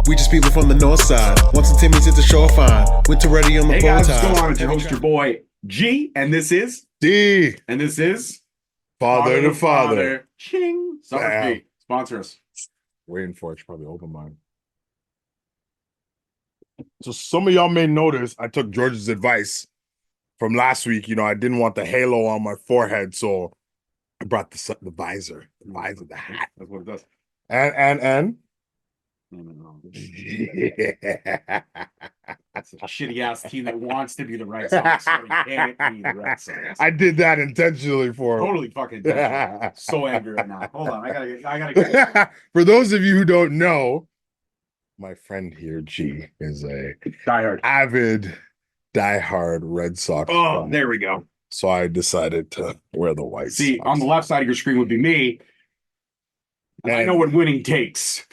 We just people from the north side. Once the Timmy's hit the shore fine. Winter ready on the Hey bow guys, tie. what's going on? It's your host, your boy G, and this is D. and this is Father to father. Ching. Summer Bam. G, sponsor us. Waiting for it. Should probably open mine. So some of y'all may notice I took George's advice from last week. You know, I didn't want the halo on my forehead, so I brought the visor, the hat. That's what it does. And No. yeah. That's a shitty ass team that wants to be the Red Sox, but it can't be the Red Sox. I did that intentionally for Totally fucking intentional. So angry right now. Hold on, I gotta get For those of you who don't know, my friend here, G, is a diehard. avid, diehard Red Sox Oh, fan. there we go. So I decided to wear the white. See, socks. on the left side of your screen would be me. And I know what winning takes.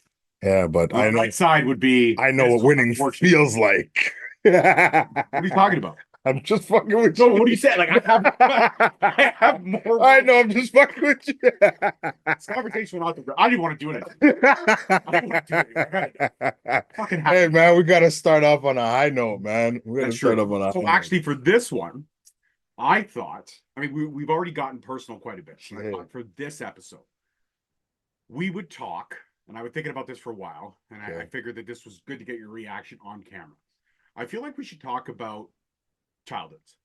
Yeah, but On the right side would be I know what winning feels like. What are you talking about? I'm just fucking with So you. what do you say? Like I have more. I know. I'm just fucking with you. This conversation went out the. I didn't want to do it. I don't want to do it. Fucking hey man, we gotta start off on a high note, man. We gotta That's start true. off on a high So note. actually, for this one, I thought. I mean, we've already gotten personal quite a bit. So I Yeah. thought for this episode, we would talk, and I was thinking about this for a while, and I Okay. figured that this was good to get your reaction on camera. I feel like we should talk about childhoods.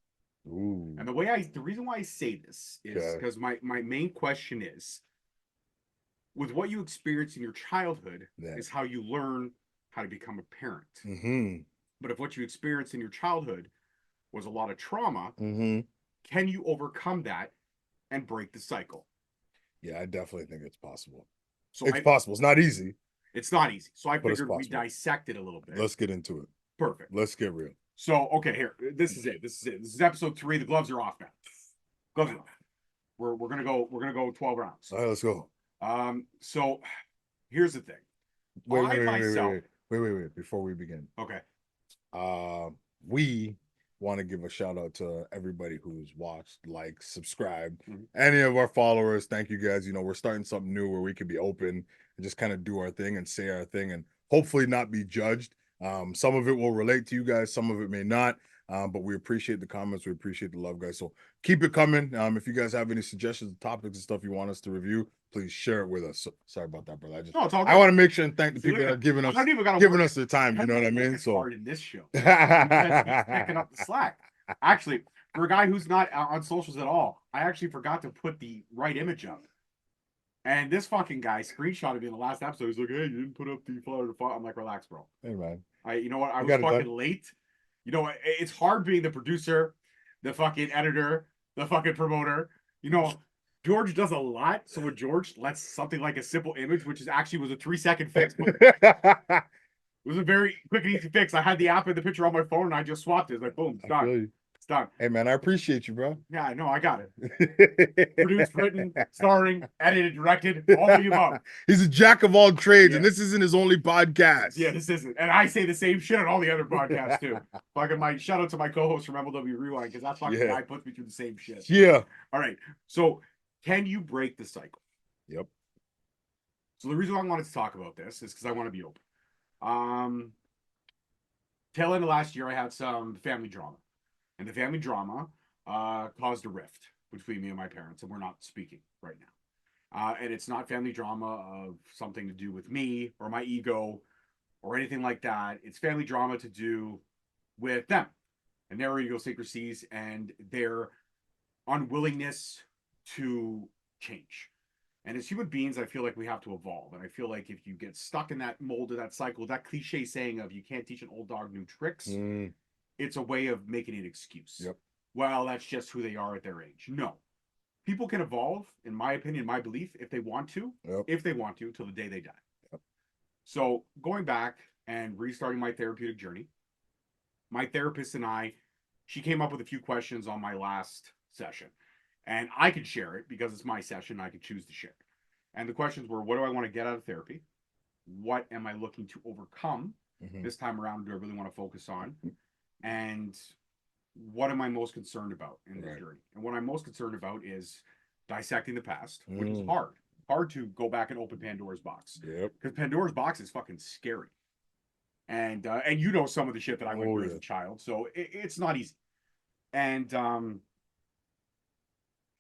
Ooh. And the reason why I say this is Okay. because my main question is, with what you experience in your childhood Yeah. is how you learn how to become a parent. Mm-hmm. But if what you experienced in your childhood was a lot of trauma, Mm-hmm. can you overcome that and break the cycle? Yeah, I definitely think it's possible. So It's possible. It's not easy. It's not easy. So I But it's figured we possible. dissect it a little bit. Let's get into it. Perfect. Let's get real. So okay, here. This is it. This is episode 3. The gloves are off now. Gloves are off. We're gonna go 12 rounds. All right, let's go. So here's the thing. Wait. Before we begin, Okay. we want to give a shout out to everybody who's watched, liked, subscribed, Mhm. any of our followers. Thank you guys. You know, we're starting something new where we can be open and just kind of do our thing and say our thing and hopefully not be judged. Some of it will relate to you guys, some of it may not. But we appreciate the comments. We appreciate the love, guys. So keep it coming. If you guys have any suggestions, topics, and stuff you want us to review, please share it with us. So, sorry about that, brother. I want to make sure and thank the people that are giving us their time. You know what I mean? So hard in this show, picking up the slack. Actually, for a guy who's not on socials at all, I actually forgot to put the right image up. And this fucking guy screenshotted me in the last episode. He's like, "Hey, you didn't put up the Father to Father." I'm like, "Relax, bro." Hey, man. You know what? I was fucking late. You know, it's hard being the producer, the fucking editor, the fucking promoter. You know, George does a lot. So with George, let's something like a simple image, which was a 3-second fix. But it was a very quick and easy fix. I had the app and the picture on my phone, and I just swapped it. It's like, boom, it's done. It's done. Hey, man, I appreciate you, bro. Yeah, I know. I got it. Produced, written, starring, edited, directed, all of the above. He's a jack of all trades, and this isn't his only podcast. Yeah, this isn't. And I say the same shit on all the other podcasts, too. Fucking shout out to my co-host from MLW Rewind, because that fucking guy puts me through the same shit. Yeah. All right. So, can you break the cycle? Yep. So, the reason why I wanted to talk about this is because I want to be open. Tail end of last year, I had some family drama. And the family drama caused a rift between me and my parents, and we're not speaking right now. And it's not family drama of something to do with me or my ego or anything like that. It's family drama to do with them and their idiosyncrasies and their unwillingness to change. And as human beings, I feel like we have to evolve. And I feel like if you get stuck in that mold of that cycle, that cliche saying of you can't teach an old dog new tricks, it's a way of making an excuse. Yep. Well, that's just who they are at their age. No. People can evolve, in my opinion, my belief, if they want to, till the day they die. Yep. So going back and restarting my therapeutic journey, my therapist and she came up with a few questions on my last session. And I could share it because it's my session. I could choose to share it. And the questions were, what do I want to get out of therapy? What am I looking to overcome this time around? Do I really want to focus on? And what am I most concerned about in this journey? And what I'm most concerned about is dissecting the past, which is hard to go back and open Pandora's box. Yep. Because Pandora's box is fucking scary. and you know some of the shit that I went Oh, through as yeah. a child, so it's not easy. And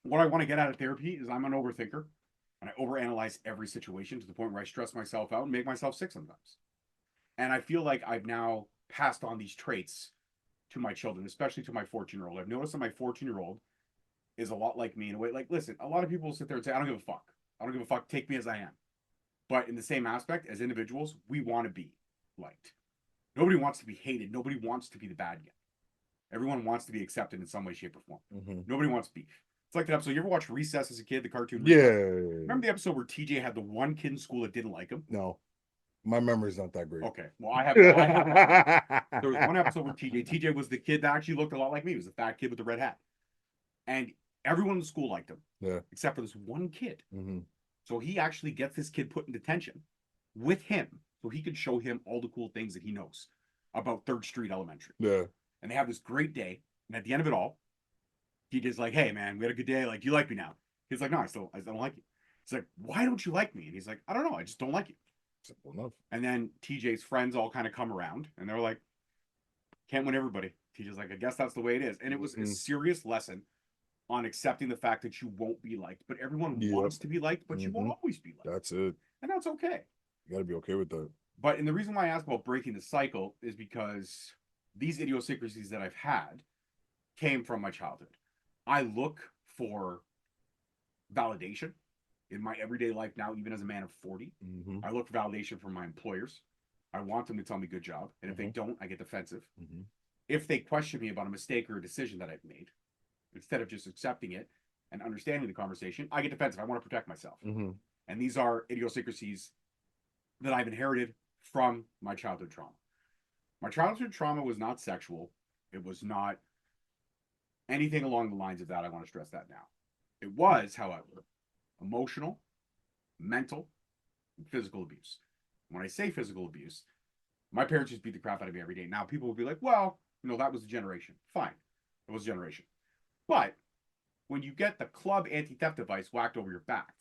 what I want to get out of therapy is I'm an overthinker, and I overanalyze every situation to the point where I stress myself out and make myself sick sometimes. And I feel like I've now passed on these traits to my children, especially to my 14-year-old. I've noticed that my 14-year-old is a lot like me in a way. Like, listen, a lot of people sit there and say, I don't give a fuck. I don't give a fuck. Take me as I am. But in the same aspect, as individuals, we want to be liked. Nobody wants to be hated. Nobody wants to be the bad guy. Everyone wants to be accepted in some way, shape, or form. Mm-hmm. Nobody wants beef. It's like that episode. You ever watch Recess as a kid, the cartoon Yeah. Recess? Remember the episode where TJ had the one kid in school that didn't like him? No, my memory's not that great. Okay. Well, I have there was one episode where TJ was the kid that actually looked a lot like me. He was the fat kid with the red hat. And everyone in the school liked him. Yeah. Except for this one kid. Mm-hmm. So he actually gets this kid put in detention with him so he could show him all the cool things that he knows about 3rd Street Elementary. Yeah. And they have this great day. And at the end of it all, TJ's like, hey, man, we had a good day. Like, do you like me now? He's like, no, I don't like you. He's like, why don't you like me? And he's like, I don't know. I just don't like you. Simple enough. And then TJ's friends all kind of come around and they're like, can't win everybody. TJ's like, I guess that's the way it is. And it was a serious lesson on accepting the fact that you won't be liked, but everyone wants to be liked, but you won't always be liked. That's it. And that's okay. You got to be okay with that. But and the reason why I ask about breaking the cycle is because these idiosyncrasies that I've had came from my childhood. I look for validation in my everyday life now, even as a man of 40. Mm-hmm. I look for validation from my employers. I want them to tell me good job. And if they don't, I get defensive. Mm-hmm. If they question me about a mistake or a decision that I've made, instead of just accepting it and understanding the conversation, I get defensive. I want to protect myself. Mm-hmm. And these are idiosyncrasies that I've inherited from my childhood trauma. My childhood trauma was not sexual. It was not anything along the lines of that. I want to stress that now. It was, however, emotional, mental, and physical abuse. When I say physical abuse, my parents just beat the crap out of me every day. Now people will be like, well, that was a generation. Fine. It was a generation. But when you get the club anti-theft device whacked over your back,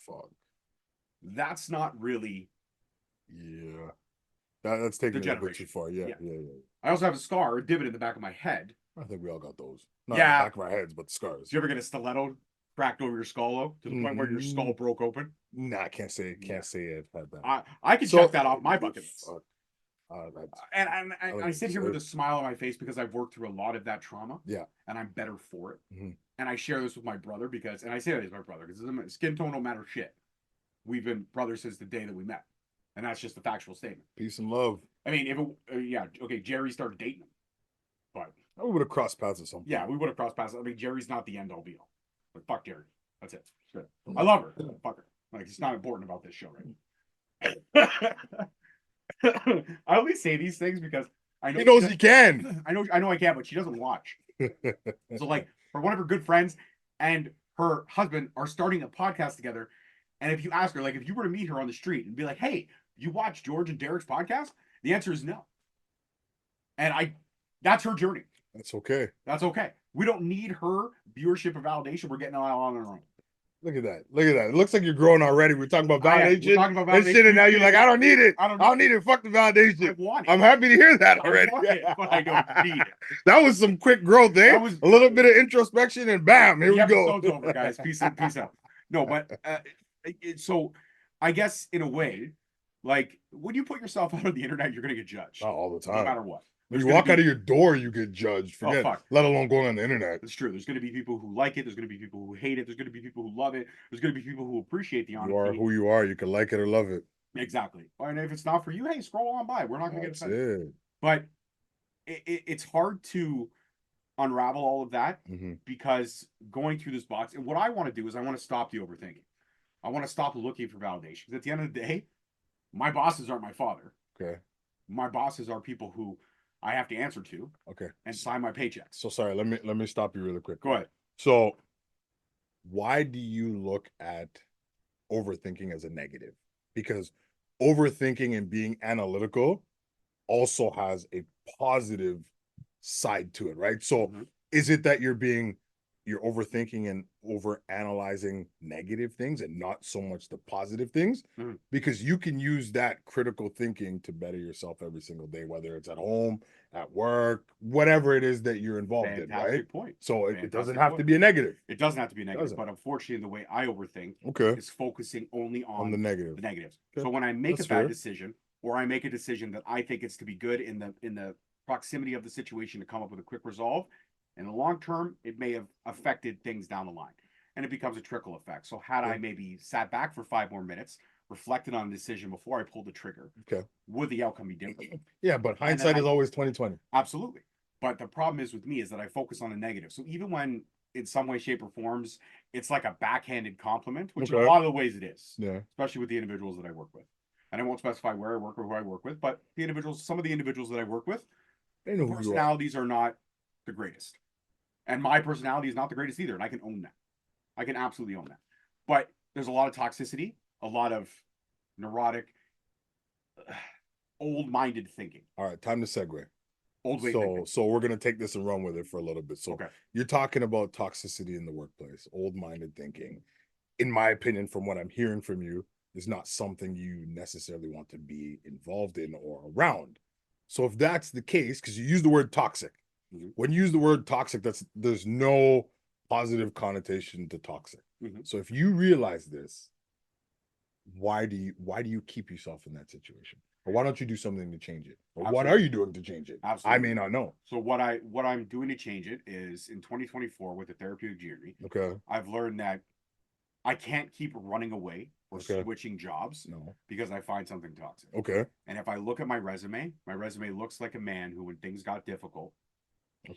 that's not really. Yeah. That's taking it a bit too far. Yeah. I also have a scar, a divot in the back of my head. I think we all got those. Not Yeah. in the back of our heads, but the scars. Did you ever get a stiletto cracked over your skull, though, to the point where your skull broke open? Nah, I can't say I've had that. I can check that off my bucket list. And I sit here with a smile on my face because I've worked through a lot of that trauma. Yeah. And I'm better for it. Mm-hmm. And I share this with my brother because, and I say that he's my brother because skin tone don't matter shit. We've been brothers since the day that we met. And that's just a factual statement. Peace and love. I mean, if it, okay, Jerry started dating him. But we would have crossed paths at some point. Yeah, we would have crossed paths. I mean, Jerry's not the end all be all. But fuck Jerry. That's it. I love her. Fuck her. Like, it's not important about this show, right? I only say these things because I know he knows he can. I know I can, but she doesn't watch. So, like, one of her good friends and her husband are starting a podcast together. And if you ask her, like, if you were to meet her on the street and be like, hey, you watch George and Derek's podcast? The answer is no. And that's her journey. That's okay. That's okay. We don't need her viewership or validation. We're getting all on our own. Look at that. Look at that. It looks like you're growing already. We're talking about validation. We're talking about validation. And shit, and now you're like, I don't need it. I don't need it. Fuck the validation. I want it. I'm happy to hear that already. I want it, but I don't need it. That was some quick growth there. That was a little bit of introspection and bam, here we go. Episode's over, guys. Peace out. No, but so I guess in a way, like when you put yourself out on the internet, you're going to get judged. Not all the time. No matter what. When you walk out of your door, you get judged. Forget, let alone going on the internet. It's true. There's going to be people who like it. There's going to be people who hate it. There's going to be people who love it. There's going to be people who appreciate the honesty. You are who you are. You can like it or love it. Exactly. And if it's not for you, hey, scroll on by. We're not going to get offended. It. But it's hard to unravel all of that because going through this box, and what I want to do is I want to stop the overthinking. I want to stop looking for validation. Because at the end of the day, my bosses aren't my father. Okay. My bosses are people who I have to answer to. Okay. And sign my paychecks. So sorry, let me stop you really quick. Go ahead. So why do you look at overthinking as a negative? Because overthinking and being analytical also has a positive side to it, right? So is it that you're being, you're overthinking and over analyzing negative things and not so much the positive things, because you can use that critical thinking to better yourself every single day, whether it's at home, at work, whatever it is that you're involved in, right? Point. So it doesn't have to be a negative. It doesn't have to be a negative, Doesn't. but unfortunately, the way I overthink Okay. is focusing only on the negative. the negatives. Okay. So when I make That's a bad fair. decision, or I make a decision that I think it's to be good in the proximity of the situation to come up with a quick resolve, in the long term, it may have affected things down the line, and it becomes a trickle effect. So had I maybe sat back for 5 more minutes, reflected on the decision before I pulled the trigger, would the outcome be different? Yeah, but hindsight is always 20/20. Absolutely. But the problem is with me is that I focus on the negative. So even when in some way, shape, or forms, it's like a backhanded compliment, which in a lot of the ways it is. Yeah. Especially with the individuals that I work with. And I won't specify where I work or who I work with, but some of the individuals that I work with, They know personalities are not the greatest. And my personality is not the greatest either. And I can own that. I can absolutely own that. But there's a lot of toxicity, a lot of neurotic, old-minded thinking. All right, time to segue. Old way thinking. So we're gonna take this and run with it for a little bit. So you're talking about toxicity in the workplace, old-minded thinking. In my opinion, from what I'm hearing from you, is not something you necessarily want to be involved in or around. So if that's the case, because you use the word toxic, when you use the word toxic, there's no positive connotation to toxic. So if you realize this, why do you keep yourself in that situation? Or why don't you do something to change it? Or what are you doing to change it? Absolutely. I may not know. So what I'm doing to change it is in 2024 with the therapeutic journey. I've learned that I can't keep running away or switching jobs because I find something toxic. And if I look at my resume looks like a man who, when things got difficult,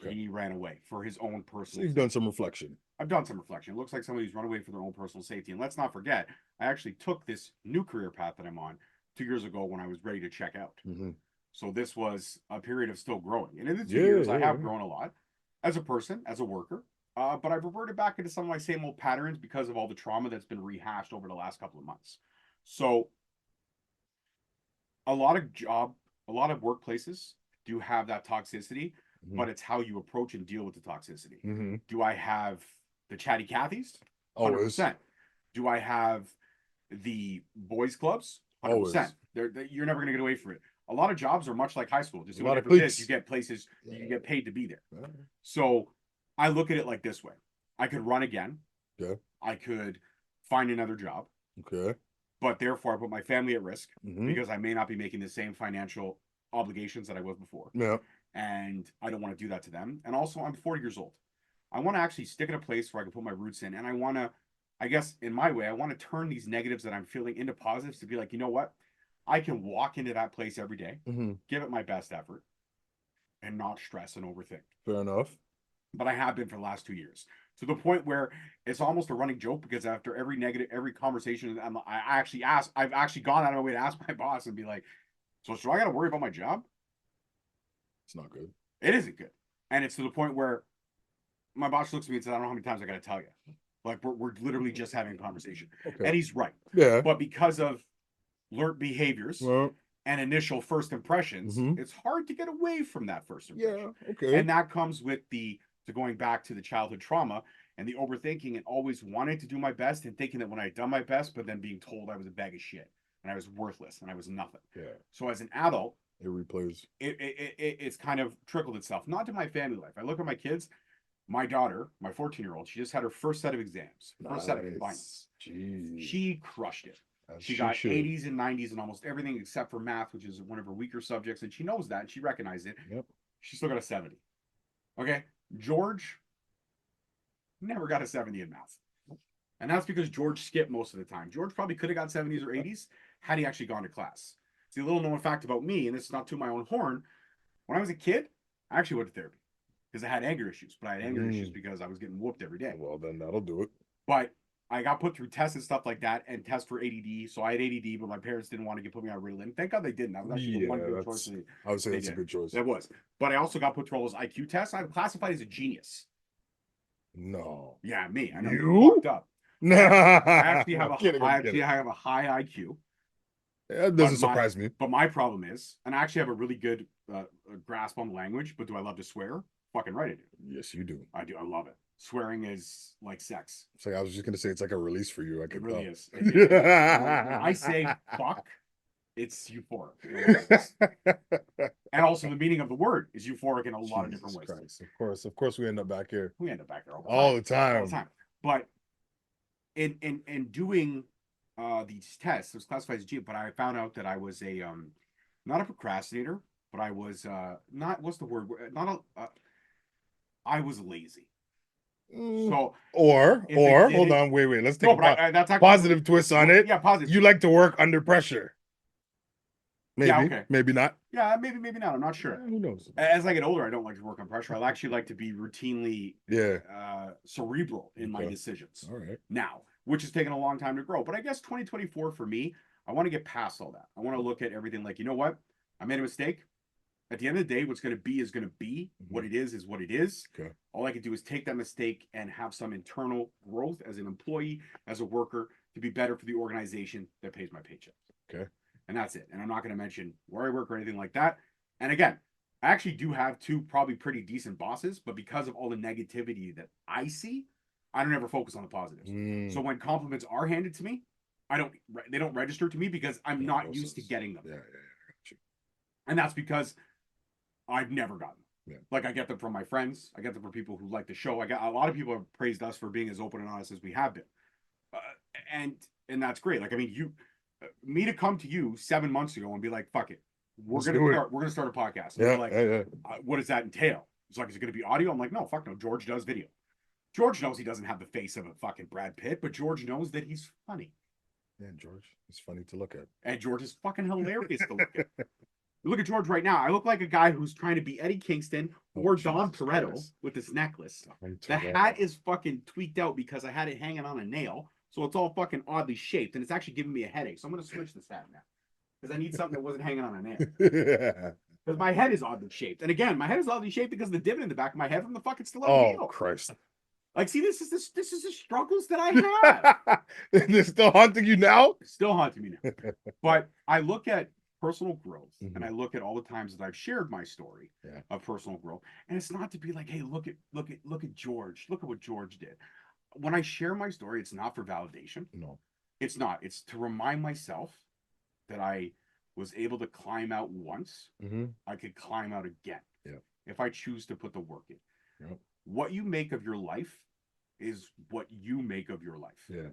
he ran away for his own personal. So you've done some reflection. I've done some reflection. It looks like somebody who's run away for their own personal safety. And let's not forget, I actually took this new career path that I'm on 2 years ago when I was ready to check out. So this was a period of still growing. And in the 2 years, I have grown a lot as a person, as a worker. But I've reverted back into some of my same old patterns because of all the trauma that's been rehashed over the last couple of months. So a lot of workplaces do have that toxicity, but it's how you approach and deal with the toxicity. Do I have the chatty Cathys? 100%. Do I have the boys clubs? 100%. You're never going to get away from it. A lot of jobs are much like high school. Just a lot of places, you get places, you get paid to be there. So I look at it like this way. I could run again. I could find another job. But therefore, I put my family at risk because I may not be making the same financial obligations that I was before. And I don't want to do that to them. And also, I'm 40 years old. I want to actually stick in a place where I can put my roots in. And I want to, I guess, in my way, I want to turn these negatives that I'm feeling into positives to be like, you know what? I can walk into that place every day, give it my best effort, and not stress and overthink. Fair enough. But I have been for the last 2 years, to the point where it's almost a running joke, because after every conversation, I've actually gone out of my way to ask my boss and be like, so I got to worry about my job? It's not good. It isn't good. And it's to the point where my boss looks at me and says, I don't know how many times I got to tell you. Like, we're literally just having a conversation. And he's right. But because of learned behaviors and initial first impressions, it's hard to get away from that first impression. And that comes with going back to the childhood trauma and the overthinking and always wanting to do my best and thinking that when I had done my best, but then being told I was a bag of shit and I was worthless and I was nothing. So as an adult, it replays. It's kind of trickled itself, not to my family life. I look at my kids. My daughter, my 14-year-old, she just had her first set of exams, first set of finals. She crushed it. She got 80s and 90s in almost everything except for math, which is one of her weaker subjects, and she knows that, and she recognized it. She still got a 70. Okay? George never got a 70 in math. And that's because George skipped most of the time. George probably could have got 70s or 80s had he actually gone to class. See, a little known fact about me, and this is not to my own horn, when I was a kid, I actually went to therapy because I had anger issues, but I had anger issues because I was getting whooped every day. Well, then that'll do it. But I got put through tests and stuff like that, and tests for ADD. So I had ADD, but my parents didn't want to put me on Ritalin. Thank God they didn't. That was actually the one good choice. I would say that's a good choice. That was. But I also got put through all those IQ tests. I'm classified as a genius. No. Yeah, me. I know. You fucked up. I actually have a high IQ. That doesn't surprise me. But my problem is, and I actually have a really good grasp on language, but do I love to swear? Fucking right I do. Yes, you do. I do. I love it. Swearing is like sex. It's like I was just gonna say it's like a release for you. I It can really tell. is. When I say fuck, it's euphoric. And also the meaning of the word is euphoric in a lot of different ways. Christ. Of course, we end up back here We end up back there all the all time. the time. But in doing these tests, it was classified as G, but I found out that I was a not a procrastinator, but I was not what's the word? Not a I was lazy. So or if it hold didn't- on, wait. Let's take no, a but that's actually positive twist on it. Yeah, positive. You like to work under pressure. Maybe, Yeah, okay. maybe not. Yeah, maybe not. I'm not sure. Who knows? As I get older, I don't like to work on pressure. I actually like to be routinely cerebral in my Okay. decisions All right. now, which has taken a long time to grow. But I guess 2024 for me, I want to get past all that. I want to look at everything like, you know what? I made a mistake. At the end of the day, what's going to be is going to be. What it is what it is. Okay. All I can do is take that mistake and have some internal growth as an employee, as a worker, to be better for the organization that pays my paycheck. Okay. And that's it. And I'm not going to mention where I work or anything like that. And again, I actually do have two probably pretty decent bosses, but because of all the negativity that I see, I don't ever focus on the positives. So when compliments are handed to me, they don't register to me because I'm not used to getting them. Yeah. I got you. And that's because I've never gotten them. Yeah. Like I get them from my friends. I get them from people who like the show. I got a lot of people have praised us for being as open and honest as we have been. And that's great. Like, I mean, me to come to you 7 months ago and be like, fuck it. We're gonna start a podcast. And Yeah, what does that entail? It's like, is it gonna be audio? I'm like, no, fuck no. George does video. George knows he doesn't have the face of a fucking Brad Pitt, but George knows that he's funny. Yeah, George, he's funny to look at. And George is fucking hilarious to look at. Look at George right now. I look like a guy who's trying to be Eddie Kingston or Dom Toretto with this necklace. The hat is fucking tweaked out because I had it hanging on a nail. So it's all fucking oddly shaped. And it's actually giving me a headache. So I'm going to switch this hat now. Because I need something that wasn't hanging on a nail. Because my head is oddly shaped. And again, my head is oddly shaped because of the divot in the back of my head from the fucking stiletto nail. Oh, Christ. Like, see, this is the struggles that I have. They're still haunting you now? Still haunting me now. But I look at personal growth and I look at all the times that I've shared my story of personal growth. And it's not to be like, hey, look at George. Look at what George did. When I share my story, it's not for validation. No. It's not. It's to remind myself that I was able to climb out once. I could climb out again. Yeah. If I choose to put the work in. Yeah. What you make of your life is what you make of your life. Yeah.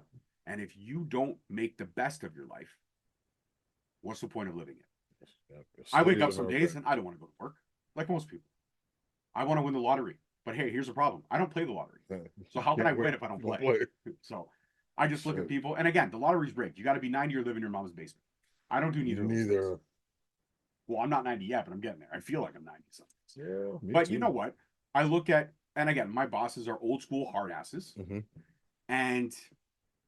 And if you don't make the best of your life, what's the point of living it? Yeah. I wake up some days and I don't want to go to work, like most people. I want to win the lottery. But hey, here's the problem. I don't play the lottery. So how can I win if I don't play? So I just look at people. And again, the lottery's rigged. You got to be 90 or live in your mom's basement. I don't do neither. Well, I'm not 90 yet, but I'm getting there. I feel like I'm 90 something. Yeah, but you know what? I look at, and again, my bosses are old school hard asses. And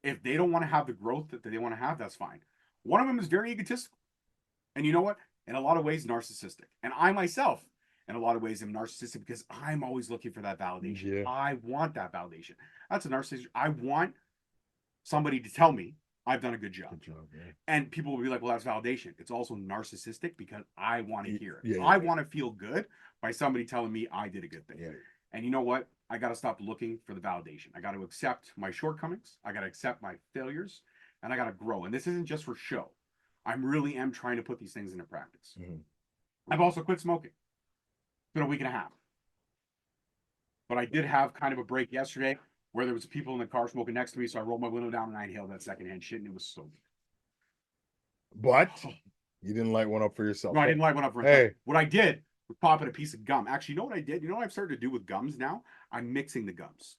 if they don't want to have the growth that they want to have, that's fine. One of them is very egotistical. And you know what? In a lot of ways, narcissistic. And I myself, in a lot of ways, am narcissistic because I'm always looking for that validation. Yeah. I want that validation. That's a narcissist. I want somebody to tell me I've done a good job. And people will be like, well, that's validation. It's also narcissistic because I want to hear it. I want to feel good by somebody telling me I did a good thing. And you know what? I got to stop looking for the validation. I got to accept my shortcomings. I got to accept my failures. And I got to grow. And this isn't just for show. I really am trying to put these things into practice. I've also quit smoking. It's been a week and a half. But I did have kind of a break yesterday where there was people in the car smoking next to me. So I rolled my window down and I inhaled that secondhand shit. And it was so good. But you didn't light one up for yourself. No, I didn't light one up for myself. What I did was pop in a piece of gum. Actually, you know what I did? You know what I've started to do with gums now? I'm mixing the gums.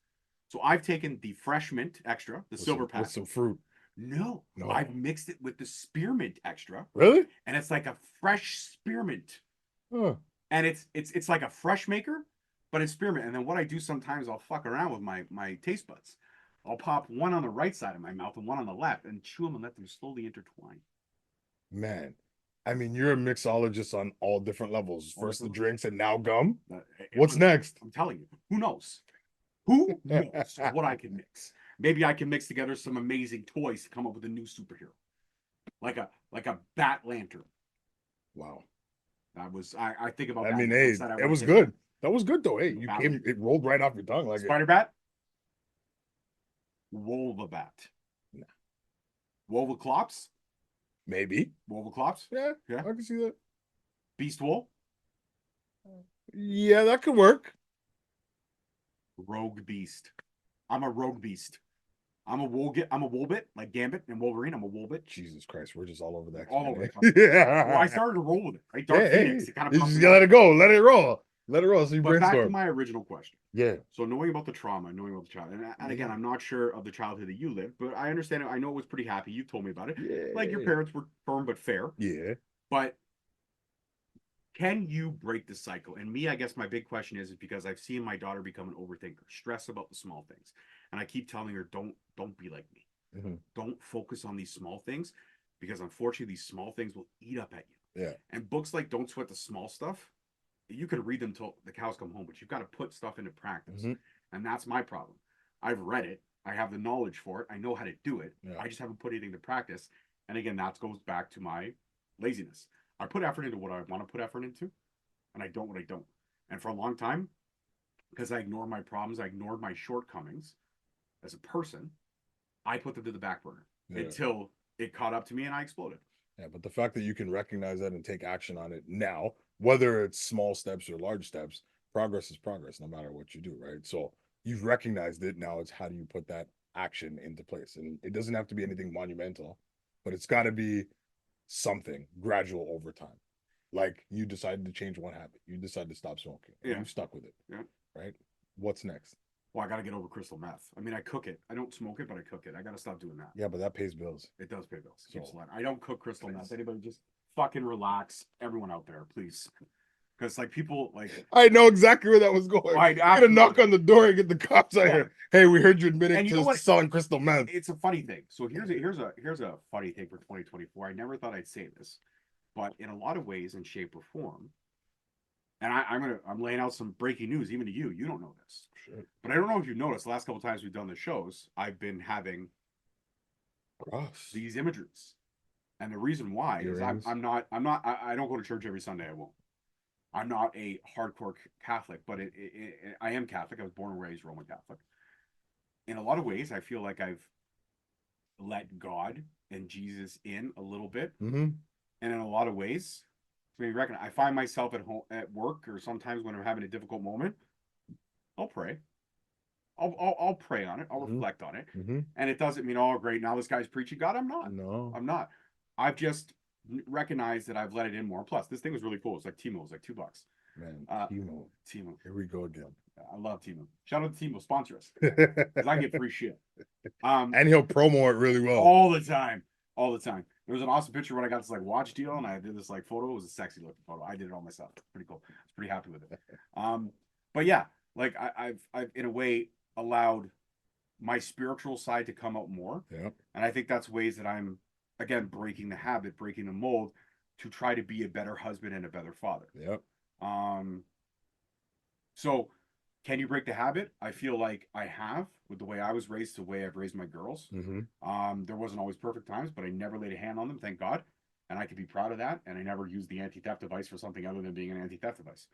So I've taken the fresh mint extra, the silver pack. With some fruit. No, I've mixed it with the spearmint extra. Really? And it's like a fresh spearmint. Huh. And it's like a fresh maker, but it's spearmint. And then what I do sometimes, I'll fuck around with my taste buds. I'll pop one on the right side of my mouth and one on the left and chew them and let them slowly intertwine. Man, I mean, you're a mixologist on all different levels. First the drinks and now gum. What's next? I'm telling you, who knows? Who knows what I can mix? Maybe I can mix together some amazing toys to come up with a new superhero, like a bat lantern. Wow. I think about. I that mean, hey, I it was did. good. That was good though. Hey, you Bat. came. It rolled right off your tongue like Spider bat. Wolvabat. Nah. Wolvaclops. Maybe. Wolvaclops. Yeah, Yeah. I can see that. Beast wool. Yeah, that could work. Rogue beast. I'm a rogue beast. I'm a Wolbit, like Gambit and Wolverine. I'm a Wolbit. Jesus Christ, we're just all over that. All over it. Yeah. Well, I started to roll with it, right? Dark Hey, Phoenix. It kind of you just let it go. Let it roll. Let it roll. So you But back to brainstorm. my original question. Yeah. So knowing about the trauma, knowing about the child, and again, I'm not sure of the childhood that you lived, but I understand it. I know it was pretty happy. You told me about it. Yeah. Like your parents were firm but fair. Yeah. But can you break the cycle? And me, I guess my big question is because I've seen my daughter become an overthinker, stress about the small things, and I keep telling her, don't be like me. Mm-hmm. Don't focus on these small things, because unfortunately, these small things will eat up at you. Yeah. And books like Don't Sweat the Small Stuff, you could read them till the cows come home, but you've got to put stuff into practice. Mm-hmm. And that's my problem. I've read it. I have the knowledge for it. I know how to do it. Yeah. I just haven't put anything to practice. And again, that goes back to my laziness. I put effort into what I want to put effort into, and I don't what I don't. And for a long time, because I ignored my problems, I ignored my shortcomings as a person, I put them to the back burner until it caught up to me and I exploded. Yeah, but the fact that you can recognize that and take action on it now, whether it's small steps or large steps, progress is progress no matter what you do, right? So you've recognized it. Now it's how do you put that action into place? And it doesn't have to be anything monumental, but it's got to be something gradual over time. Like you decided to change one habit, you decided to stop smoking, and you stuck with it. Yeah. Right? What's next? Well, I got to get over crystal meth. I mean, I cook it. I don't smoke it, but I cook it. I got to stop doing that. Yeah, but that pays bills. It does pay bills. So, I don't cook crystal meth. Anybody just fucking relax. Everyone out there, please. Because like people like I know exactly where that was going. I'm gonna knock on the door and get the cops out here. Hey, we heard you admitting to selling crystal meth. It's a funny thing. So here's a funny thing for 2024. I never thought I'd say this, but in a lot of ways, in shape or form, and I'm laying out some breaking news even to you. You don't know this, but I don't know if you've noticed. The last couple of times we've done the shows, I've been having these imageries, and the reason why is I don't go to church every Sunday. I won't. I'm not a hardcore Catholic, but I am Catholic. I was born and raised Roman Catholic. In a lot of ways, I feel like I've let God and Jesus in a little bit, and in a lot of ways, I find myself at home, at work, or sometimes when I'm having a difficult moment, I'll pray. I'll pray on it. I'll reflect on it, and it doesn't mean, oh great, now this guy's preaching God. I'm not. No, I'm not. I've just recognized that I've let it in more. Plus, this thing was really cool. It's like Timo. It's like $2. Man, Timo. Here we go again. I love Timo. Shout out to Timo, sponsor us, because I get free shit. And he'll promo it really well all the time. All the time. There was an awesome picture when I got this like watch deal, and I did this like photo. It was a sexy looking photo. I did it all myself. Pretty cool. I was pretty happy with it. But yeah, like I've in a way allowed my spiritual side to come out more. Yeah. And I think that's ways that I'm again breaking the habit, breaking the mold, to try to be a better husband and a better father. Yep. So can you break the habit? I feel like I have, with the way I was raised, the way I've raised my girls. There wasn't always perfect times, but I never laid a hand on them, thank God. And I could be proud of that. And I never used the anti-theft device for something other than being an anti-theft device.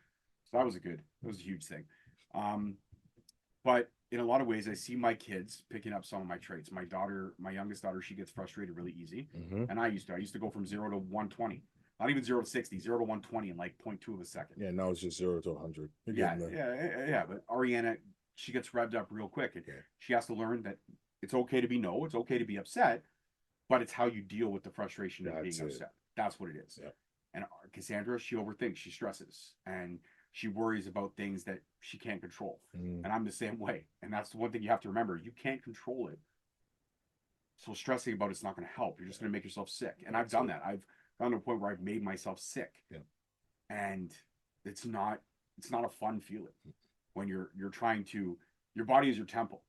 So that was a huge thing. But in a lot of ways, I see my kids picking up some of my traits. My youngest daughter, she gets frustrated really easy. And I used to go from 0 to 120. Not even 0 to 60, 0 to 120 in like 0.2 of a second. Yeah, now it's just 0 to 100. Yeah. But Ariana, she gets revved up real quick. And she has to learn that it's okay to be it's okay to be upset, but it's how you deal with the frustration of being upset. That's what it is. Yeah. And Cassandra, she overthinks, she stresses, and she worries about things that she can't control. And I'm the same way. And that's the one thing you have to remember. You can't control it. So stressing about it's not going to help. You're just going to make yourself sick. And I've done that. I've gotten to a point where I've made myself sick. Yeah. And it's not a fun feeling when you're trying to, your body is your temple.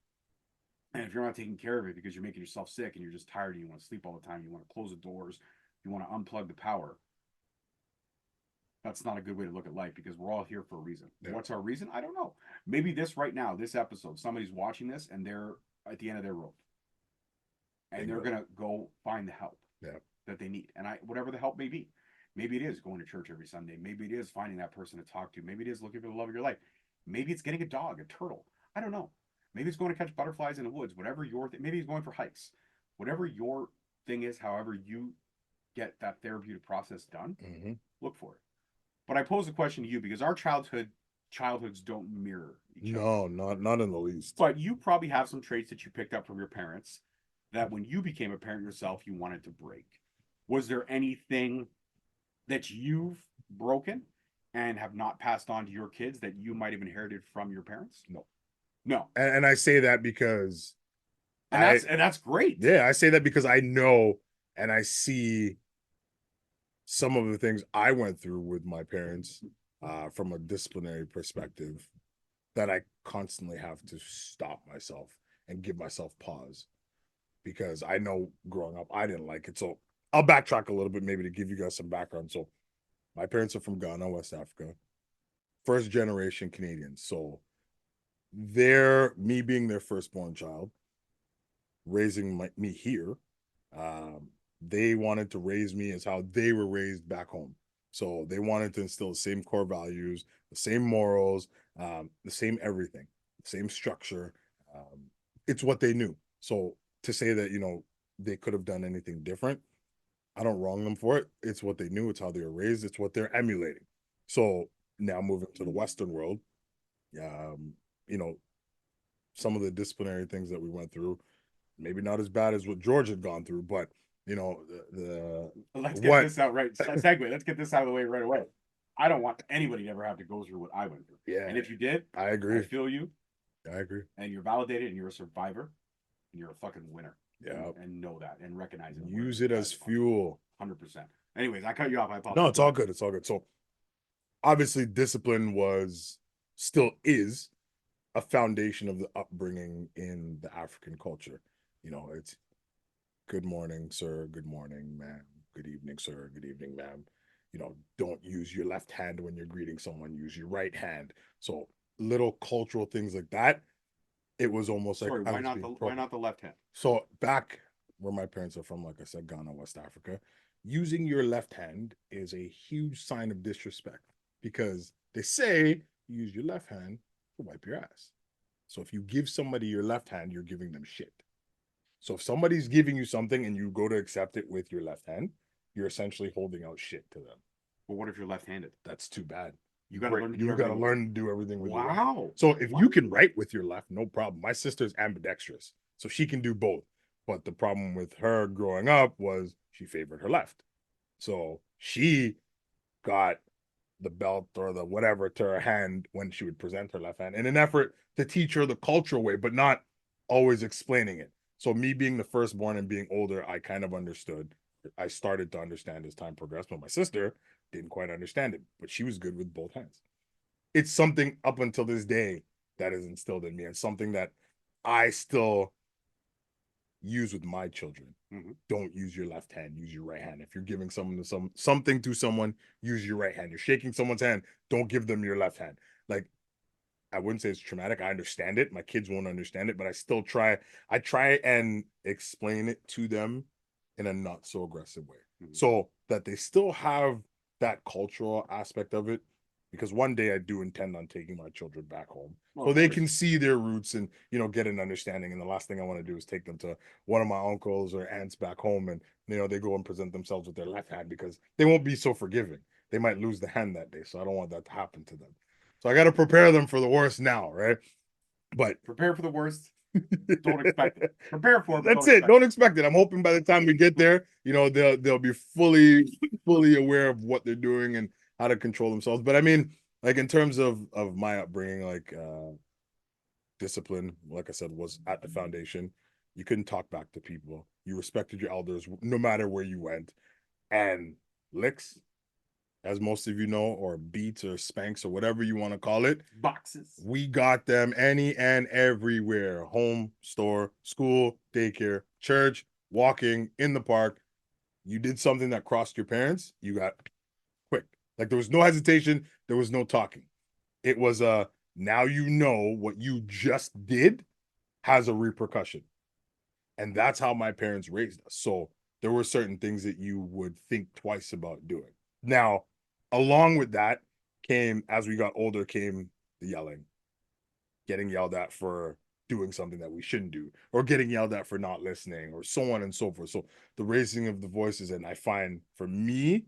And if you're not taking care of it because you're making yourself sick and you're just tired and you want to sleep all the time, you want to close the doors, you want to unplug the power, that's not a good way to look at life, because we're all here for a reason. Yeah. What's our reason? I don't know. Maybe this right now, this episode, somebody's watching this and they're at the end of their rope. And they're going to go find the help that they need. And whatever the help may be. Maybe it is going to church every Sunday. Maybe it is finding that person to talk to. Maybe it is looking for the love of your life. Maybe it's getting a dog, a turtle. I don't know. Maybe it's going to catch butterflies in the woods. Whatever your maybe it's going for hikes. Whatever your thing is, however you get that therapeutic process done, look for it. But I pose a question to you because our childhoods don't mirror each other. No, not in the least. But you probably have some traits that you picked up from your parents that when you became a parent yourself, you wanted to break. Was there anything that you've broken and have not passed on to your kids that you might have inherited from your parents? No. And I say that because and that's great. Yeah, I say that because I know and I see some of the things I went through with my parents from a disciplinary perspective that I constantly have to stop myself and give myself pause, because I know growing up I didn't like it. So I'll backtrack a little bit maybe to give you guys some background. So my parents are from Ghana, West Africa, first generation Canadians. So me being their firstborn child, raising me here, they wanted to raise me as how they were raised back home. So they wanted to instill the same core values, the same morals, the same everything, the same structure. It's what they knew. So to say that, they could have done anything different, I don't wrong them for it. It's what they knew. It's how they were raised. It's what they're emulating. So now moving to the Western world, some of the disciplinary things that we went through, maybe not as bad as what George had gone through, but let's get this out right. Segue. Let's get this out of the way right away. I don't want anybody to ever have to go through what I went through. Yeah. And if you did, I agree. I feel you. I agree. And you're validated and you're a survivor and you're a fucking winner. Yeah. And know that and recognize it. Use it as fuel. 100%. Anyways, I cut you off. I apologize. No, it's all good. It's all good. So obviously discipline still is a foundation of the upbringing in the African culture. It's good morning, sir. Good morning, ma'am. Good evening, sir. Good evening, ma'am. Don't use your left hand when you're greeting someone. Use your right hand. So little cultural things like that. It was almost like, why not the left hand? So back where my parents are from, like I said, Ghana, West Africa, using your left hand is a huge sign of disrespect, because they say use your left hand to wipe your ass. So if you give somebody your left hand, you're giving them shit. So if somebody's giving you something and you go to accept it with your left hand, you're essentially holding out shit to them. Well, what if you're left-handed? That's too bad. You got to learn to do everything with your left. Wow. So if you can write with your left, no problem. My sister's ambidextrous, so she can do both. But the problem with her growing up was she favored her left. So she got the belt or the whatever to her hand when she would present her left hand in an effort to teach her the cultural way, but not always explaining it. So me being the firstborn and being older, I kind of understood. I started to understand as time progressed, but my sister didn't quite understand it, but she was good with both hands. It's something up until this day that is instilled in me, and something that I still use with my children. Don't use your left hand, use your right hand. If you're giving something to someone, use your right hand. You're shaking someone's hand, don't give them your left hand. Like, I wouldn't say it's traumatic. I understand it. My kids won't understand it, but I try and explain it to them in a not so aggressive way, so that they still have that cultural aspect of it. Because one day I do intend on taking my children back home, so they can see their roots and get an understanding. And the last thing I want to do is take them to one of my uncles or aunts back home, and they go and present themselves with their left hand, because they won't be so forgiving. They might lose the hand that day, so I don't want that to happen to them. So I got to prepare them for the worst now, right? But prepare for the worst. Don't expect it. Prepare for it. That's it. Don't expect it. I'm hoping by the time we get there, they'll be fully aware of what they're doing and how to control themselves. But I mean, like, in terms of my upbringing, like, discipline, like I said, was at the foundation. You couldn't talk back to people. You respected your elders no matter where you went. And licks, as most of you know, or beats or spanks or whatever you want to call it, boxes, we got them any and everywhere: home, store, school, daycare, church, walking, in the park. You did something that crossed your parents, you got quick. Like, there was no hesitation, there was no talking. It was now what you just did has a repercussion. And that's how my parents raised us. So there were certain things that you would think twice about doing. Now, along with that came, as we got older, came the yelling, getting yelled at for doing something that we shouldn't do, or getting yelled at for not listening, or so on and so forth. So the raising of the voices, and I find for me,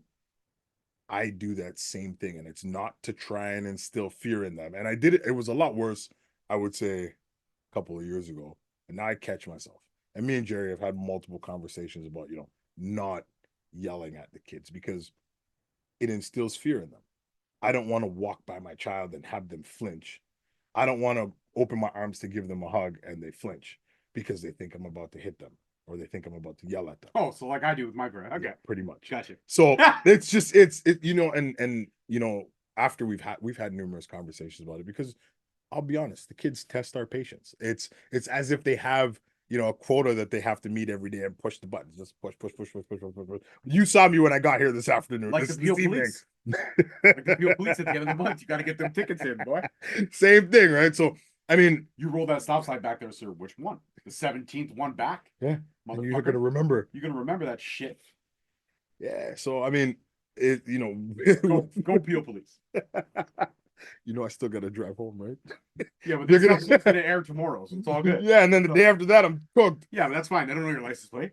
I do that same thing, and it's not to try and instill fear in them. And I did it. It was a lot worse, I would say, a couple of years ago. And now I catch myself. And me and Jerry have had multiple conversations about, not yelling at the kids because it instills fear in them. I don't want to walk by my child and have them flinch. I don't want to open my arms to give them a hug and they flinch because they think I'm about to hit them or they think I'm about to yell at them. Oh, so like I do with my brother. Okay, Yeah, pretty much. gotcha. So it's just it's and after we've had numerous conversations about it, because I'll be honest, the kids test our patience. It's as if they have a quota that they have to meet every day and push the buttons, just push, push, push, push, push, push, push, push. You saw me when I got here this afternoon, Like this the Peel evening. Police. Like the Peel Police at the end of the month. You got to get them tickets in, boy. Same thing, right? So I mean, you roll that stop sign back there, sir. Which one? The 17th one back? Yeah, you're gonna remember. You're gonna remember that shit. Yeah. So I mean, it go Peel Police. I still got to drive home, right? Yeah, but this episode's gonna air tomorrow, so it's all good. Yeah, and then the day after that, I'm cooked. Yeah, but that's fine. They don't know your license plate.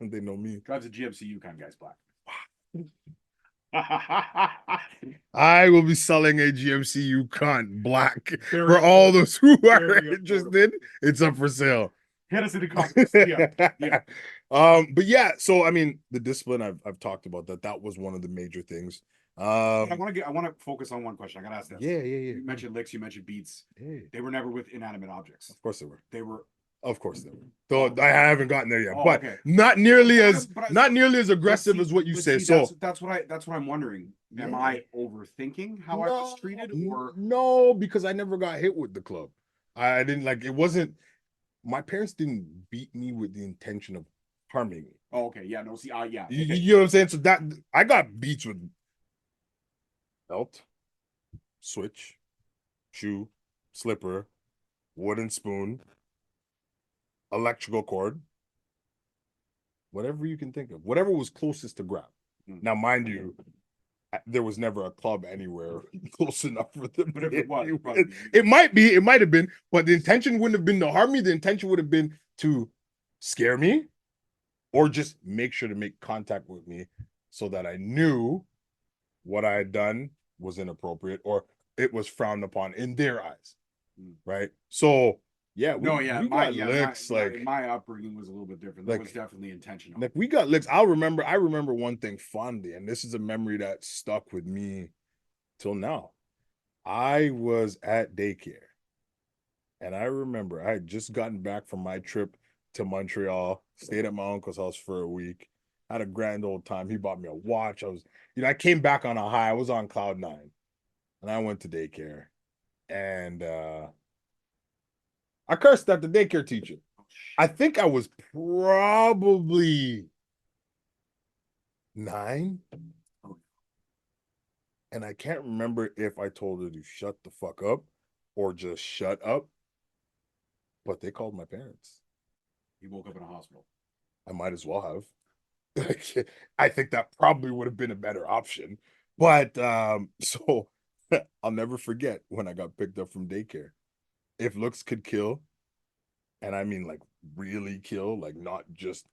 They know me. Drives a GMC Yukon, guy's black. I will be selling a GMC Yukon black for all those who are interested. It's up for sale. Hit us in the comments. Yeah. But yeah, so I mean, the discipline I've talked about that was one of the major things. I want to focus on one question. I gotta ask this. Yeah. You mentioned licks. You mentioned beats. Yeah. They were never with inanimate objects. Of course they were. They were. Of course they were. Though I haven't gotten there yet, but okay. not nearly as aggressive as what you say. So that's what I'm wondering. Am I overthinking how I was treated, or no? Because I never got hit with the club. I didn't like. It wasn't. My parents didn't beat me with the intention of harming me. Oh, okay. Yeah. No. See. Yeah. Okay. You know what I'm saying? So that I got beats with belt, switch, shoe, slipper, wooden spoon, electrical cord, whatever you can think of, whatever was closest to grab. Now, mind you, there was never a club anywhere close enough for them. But if it was, it might have been, but the intention wouldn't have been to harm me. The intention would have been to scare me or just make sure to make contact with me so that I knew what I had done was inappropriate or it was frowned upon in their eyes. Right. So yeah, my upbringing was a little bit different. That was definitely intentional. Like we got licks. I remember one thing fondly, and this is a memory that stuck with me till now. I was at daycare, and I remember I had just gotten back from my trip to Montreal, stayed at my uncle's house for a week, had a grand old time. He bought me a watch. I came back on a high. I was on cloud 9, and I went to daycare, and I cursed at the daycare teacher. I think I was probably 9. And I can't remember if I told her to shut the fuck up or just shut up. But they called my parents. You woke up in a hospital. I might as well have. I think that probably would have been a better option. But so I'll never forget when I got picked up from daycare. If looks could kill, and I mean like really kill, like not just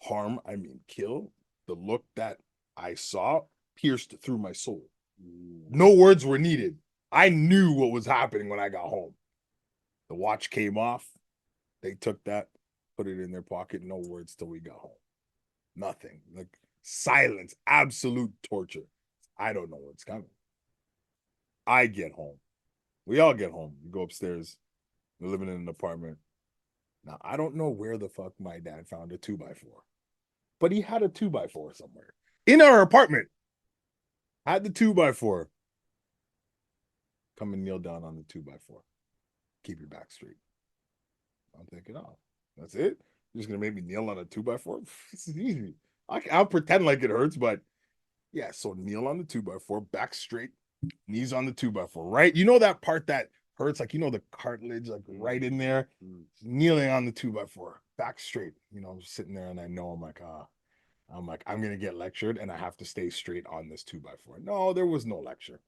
harm, I mean kill, the look that I saw pierced through my soul. No words were needed. I knew what was happening when I got home. The watch came off. They took that, put it in their pocket. No words till we got home. Nothing. Like silence, absolute torture. I don't know what's coming. I get home. We all get home. We go upstairs. We're living in an apartment. Now, I don't know where the fuck my dad found a 2x4, but he had a 2x4 somewhere in our apartment. Had the 2x4. Come and kneel down on the 2x4. Keep your back straight. I'm thinking, oh, that's it? You're just going to make me kneel on a 2x4? This is easy. I'll pretend like it hurts, but yeah, so kneel on the 2x4, back straight, knees on the 2x4, right? You know that part that hurts, like, the cartilage, like right in there, kneeling on the 2x4, back straight, sitting there, and I know I'm like, I'm like, I'm gonna get lectured and I have to stay straight on this 2x4. No, there was no lecture.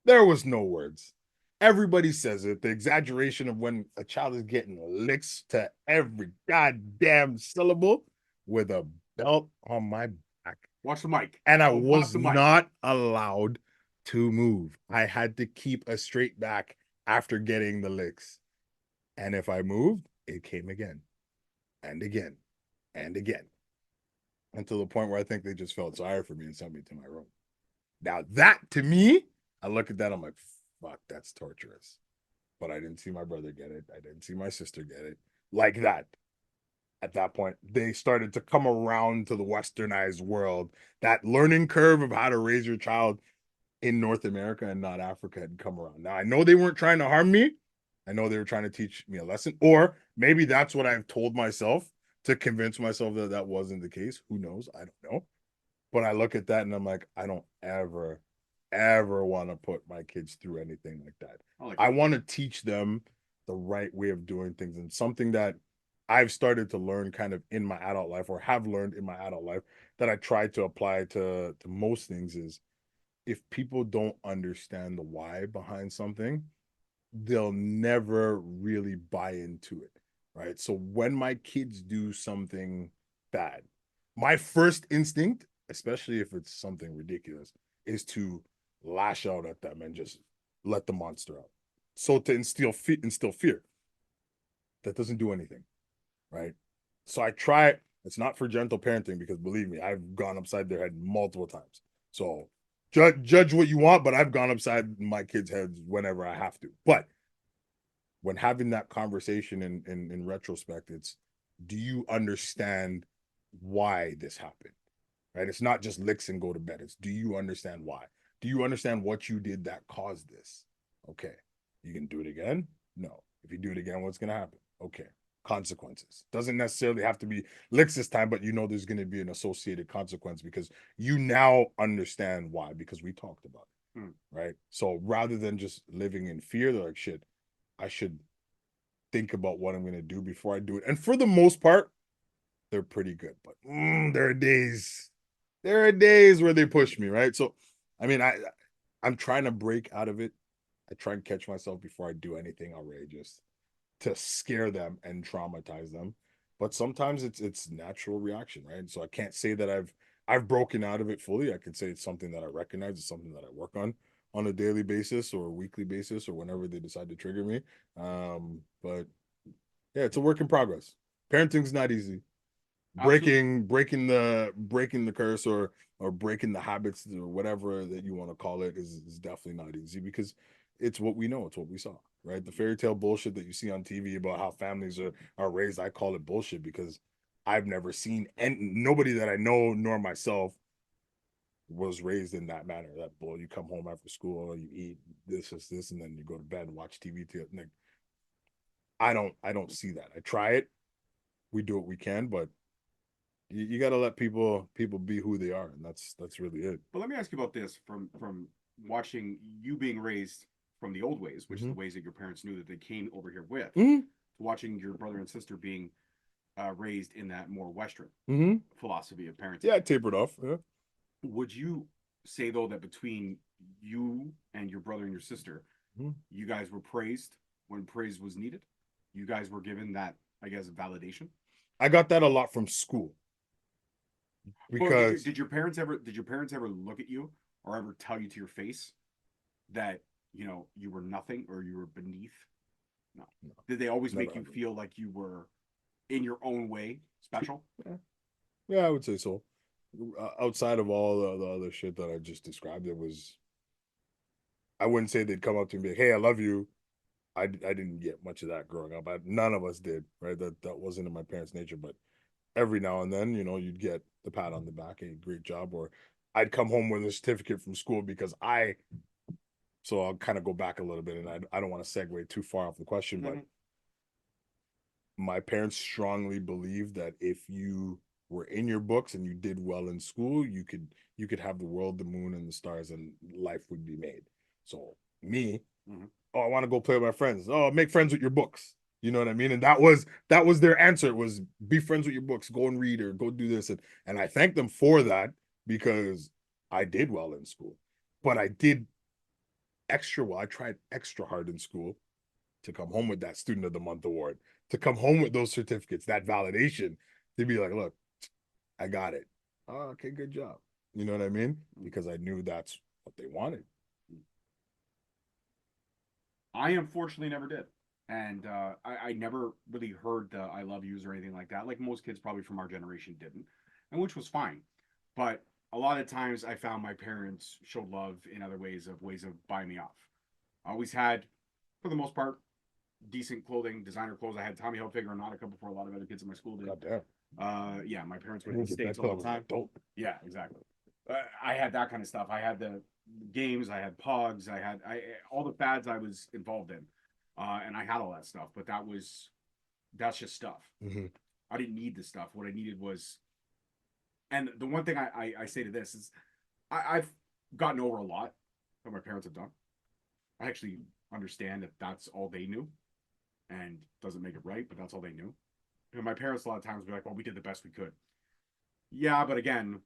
There was no words. Everybody says it. The exaggeration of when a child is getting licks to every goddamn syllable with a belt on my back. Watch the mic. And I Oh, watch was the mic. not allowed to move. I had to keep a straight back after getting the licks. And if I moved, it came again and again and again until the point where I think they just felt sorry for me and sent me to my room. Now, that to me, I look at that, I'm like, fuck, that's torturous. But I didn't see my brother get it. I didn't see my sister get it like that. At that point, they started to come around to the westernized world. That learning curve of how to raise your child in North America and not Africa had come around. Now, I know they weren't trying to harm me. I know they were trying to teach me a lesson. Or maybe that's what I've told myself to convince myself that that wasn't the case. Who knows? I don't know. But I look at that and I'm like, I don't ever want to put my kids through anything like that. I want to teach them the right way of doing things, and something that I've started to learn kind of in my adult life, or have learned in my adult life, that I try to apply to most things is, if people don't understand the why behind something, they'll never really buy into it, right? So when my kids do something bad, my first instinct, especially if it's something ridiculous, is to lash out at them and just let the monster out. So to instill fear, that doesn't do anything, right? So I try. It's not for gentle parenting, because believe me, I've gone upside their head multiple times. So judge what you want, but I've gone upside my kids' heads whenever I have to. But when having that conversation in retrospect, it's, do you understand why this happened? Right? It's not just licks and go to bed. It's, do you understand why? Do you understand what you did that caused this? Okay. You can do it again? No. If you do it again, what's going to happen? Okay. Consequences. Doesn't necessarily have to be licks this time, but you know there's going to be an associated consequence because you now understand why, because we talked about it. Right? So rather than just living in fear, they're like, shit, I should think about what I'm going to do before I do it. And for the most part, they're pretty good. But there are days where they push me, right? So, I mean, I'm trying to break out of it. I try and catch myself before I do anything outrageous to scare them and traumatize them. But sometimes it's natural reaction, right? So I can't say that I've broken out of it fully. I can say it's something that I recognize, it's something that I work on a daily basis or a weekly basis or whenever they decide to trigger me. But yeah, it's a work in progress. Parenting's not easy. Breaking the curse or breaking the habits or whatever that you want to call it is definitely not easy, because it's what we know, it's what we saw, right? The fairy tale bullshit that you see on TV about how families are raised, I call it bullshit, because I've never seen, and nobody that I know nor myself was raised in that manner. That bull, you come home after school, you eat this, and then you go to bed and watch TV till like, I don't see that. I try it, we do what we can, but you got to let people be who they are, and that's really it. But let me ask you about this, from watching you being raised from the old ways, which is the ways that your parents knew that they came over here with, to watching your brother and sister being raised in that more Western philosophy of parenting. Yeah, I tapered off. Yeah. Would you say, though, that between you and your brother and your sister, you guys were praised when praise was needed? You guys were given that, I guess, validation? I got that a lot from school. Because did your parents ever look at you or ever tell you to your face that, you know, you were nothing or you were beneath? No. Did they always make you feel like you were in your own way special? Yeah, I would say so. Outside of all the other shit that I just described, it was, I wouldn't say they'd come up to me and be like, hey, I love you. I didn't get much of that growing up. None of us did, right? That wasn't in my parents' nature. But every now and then, you know, you'd get the pat on the back, hey, great job. Or I'd come home with a certificate from school because so I'll kind of go back a little bit, and I don't want to segue too far off the question, but my parents strongly believed that if you were in your books and you did well in school, you could have the world, the moon, and the stars, and life would be made. So me, oh, I want to go play with my friends. Oh, make friends with your books. You know what I mean? And that was their answer. It was be friends with your books, go and read or go do this. And I thank them for that because I did well in school. But I did extra well. I tried extra hard in school to come home with that student of the month award, to come home with those certificates, that validation, to be like, look, I got it. Oh, okay, good job. You know what I mean? Because I knew that's what they wanted. I unfortunately never did. And I never really heard the I love yous or anything like that. Like most kids probably from our generation didn't, and which was fine. But a lot of times I found my parents showed love in other ways of buying me off. I always had, for the most part, decent clothing, designer clothes. I had Tommy Hilfiger and Nautica before a lot of other kids in my school did. God damn. Yeah, my parents went to the States all the time. Yeah, exactly. I had that kind of stuff. I had the games, I had Pogs, I had all the fads I was involved in. And I had all that stuff, but that's just stuff. Mm-hmm. I didn't need the stuff. What I needed was, and the one thing I say to this is, I've gotten over a lot that my parents have done. I actually understand that that's all they knew, and doesn't make it right, but that's all they knew. And my parents a lot of times be like, "Well, we did the best we could." Yeah, but again,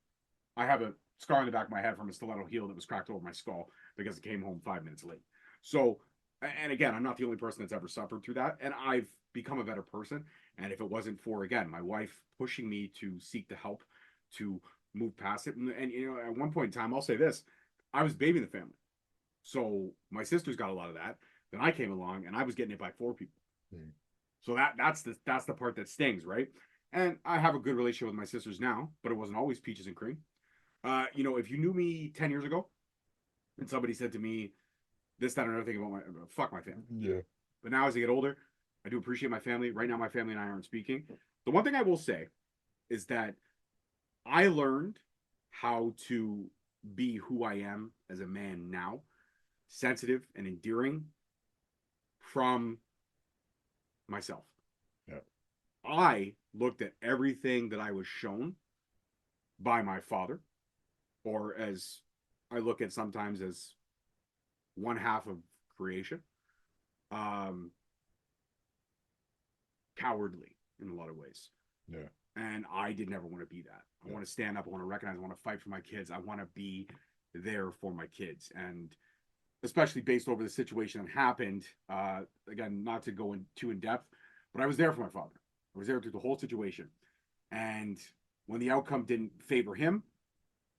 I have a scar on the back of my head from a stiletto heel that was cracked over my skull because it came home 5 minutes late. So, and again, I'm not the only person that's ever suffered through that, and I've become a better person. And if it wasn't for, again, my wife pushing me to seek the help to move past it, and you know, at one point in time, I'll say this: I was babying the family, so my sisters got a lot of that. Then I came along, and I was getting it by 4 people. Mm. So that's the part that stings, right? And I have a good relationship with my sisters now, but it wasn't always peaches and cream. You know, if you knew me 10 years ago, and somebody said to me this, that, or another thing about fuck my family. Yeah. But now as I get older, I do appreciate my family. Right now, my family and I aren't speaking. The one thing I will say is that I learned how to be who I am as a man now, sensitive and endearing, from myself. Yeah. I looked at everything that I was shown by my father, or as I look at sometimes as one half of creation, cowardly in a lot of ways. Yeah. And I did never want to be that. I want to stand up. I want to recognize. I want to fight for my kids. I want to be there for my kids. And especially based over the situation that happened, again, not to go too in depth, but I was there for my father. I was there through the whole situation. And when the outcome didn't favor him,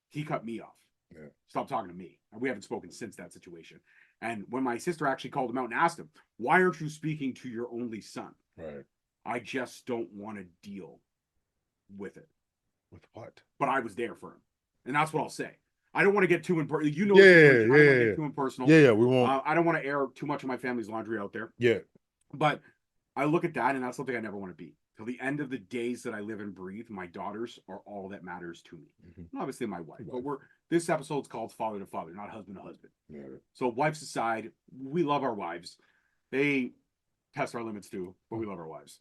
he cut me off. Yeah. Stopped talking to me. And we haven't spoken since that situation. And when my sister actually called him out and asked him, "Why aren't you speaking to your only son?" Right. I just don't want to deal with it. With what? But I was there for him. And that's what I'll say. I don't want to get too impersonal. You know, Yeah, I don't want to yeah. get too impersonal. Yeah, we won't. I don't want to air too much of my family's laundry out there. Yeah. But I look at that, and that's something I never want to be. Till the end of the days that I live and breathe, my daughters are all that matters to me. Mm-hmm. Obviously, my wife. But this episode's called Father to Father, not husband to husband. Yeah. So wives aside, we love our wives. They test our limits too, but we love our wives.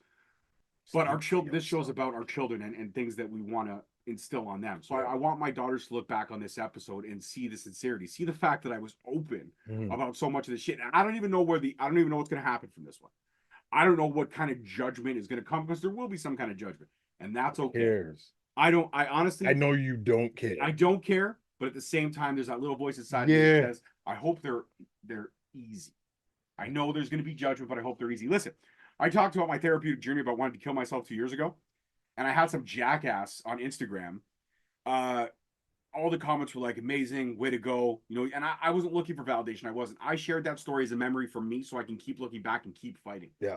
But our children, this show's about our children and things that we want to instill on them. So I want my daughters to look back on this episode and see the sincerity, see the fact that I was open about so much of this shit. And I don't even know what's going to happen from this one. I don't know what kind of judgment is going to come, because there will be some kind of judgment, and that's okay. Cares? I honestly, I know you don't care. I don't care, but at the same time, there's that little voice inside me that says, I hope they're easy. I know there's going to be judgment, but I hope they're easy. Listen, I talked about my therapeutic journey about wanting to kill myself 2 years ago, and I had some jackass on Instagram. All the comments were like, "Amazing, way to go," you know. And I wasn't looking for validation. I wasn't. I shared that story as a memory for me, so I can keep looking back and keep fighting. Yeah.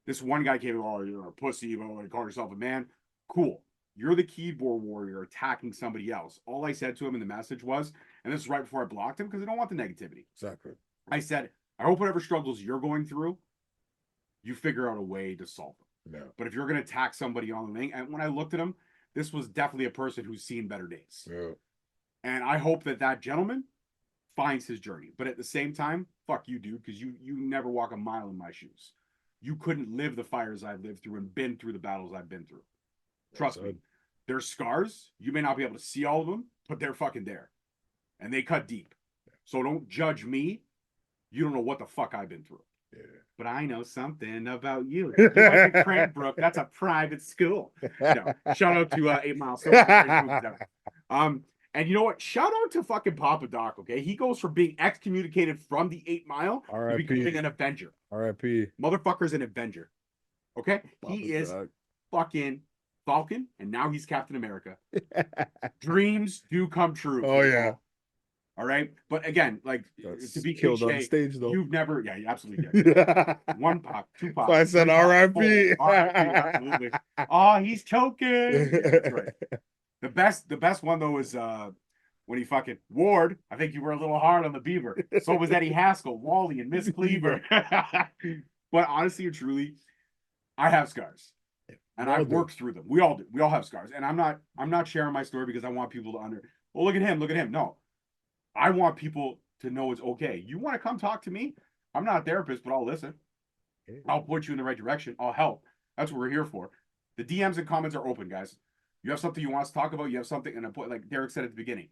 This one guy came, "Oh, you're a pussy. You want to call yourself a man? Cool. You're the keyboard warrior attacking somebody else." All I said to him in the message was, and this is right before I blocked him because I don't want the negativity. Exactly. I said, "I hope whatever struggles you're going through, you figure out a way to solve them. Yeah. But if you're going to attack somebody on the thing," and when I looked at him, this was definitely a person who's seen better days. Yeah. And I hope that gentleman finds his journey. But at the same time, fuck you, dude, because you never walk a mile in my shoes. You couldn't live the fires I've lived through and been through the battles I've been through. Trust me. There's scars. You may not be able to see all of them, but they're fucking there. And they cut deep. So don't judge me. You don't know what the fuck I've been through. Yeah. But I know something about you. You went to Cranbrook. That's a private school. No, shout out to 8 Mile. So and you know what? Shout out to fucking Papa Doc. Okay, he goes from being excommunicated from the 8 Mile to R.I.P. becoming an Avenger. R.I.P. Motherfucker's an Avenger. Okay, Papa he is Doc. fucking Falcon, and now he's Captain America. Dreams do come true. Oh yeah. All right, but again, like That's to be killed cliche, on stage though. you've never, yeah, you absolutely did. One pop, two pop. So I said R.I.P. Absolutely. Oh, he's choking. That's right. The best one though is when he fucking Ward. I think you were a little hard on the Beaver. So was Eddie Haskell, Wally, and Miss Cleaver. But honestly and truly, I have scars. And I've worked through them. We all do. We all have scars. And I'm not sharing my story because I want people to well, look at him, look at him. No. I want people to know it's okay. You want to come talk to me? I'm not a therapist, but I'll listen. I'll point you in the right direction. I'll help. That's what we're here for. The DMs and comments are open, guys. You have something you want us to talk about, you have something, and like Derek said at the beginning.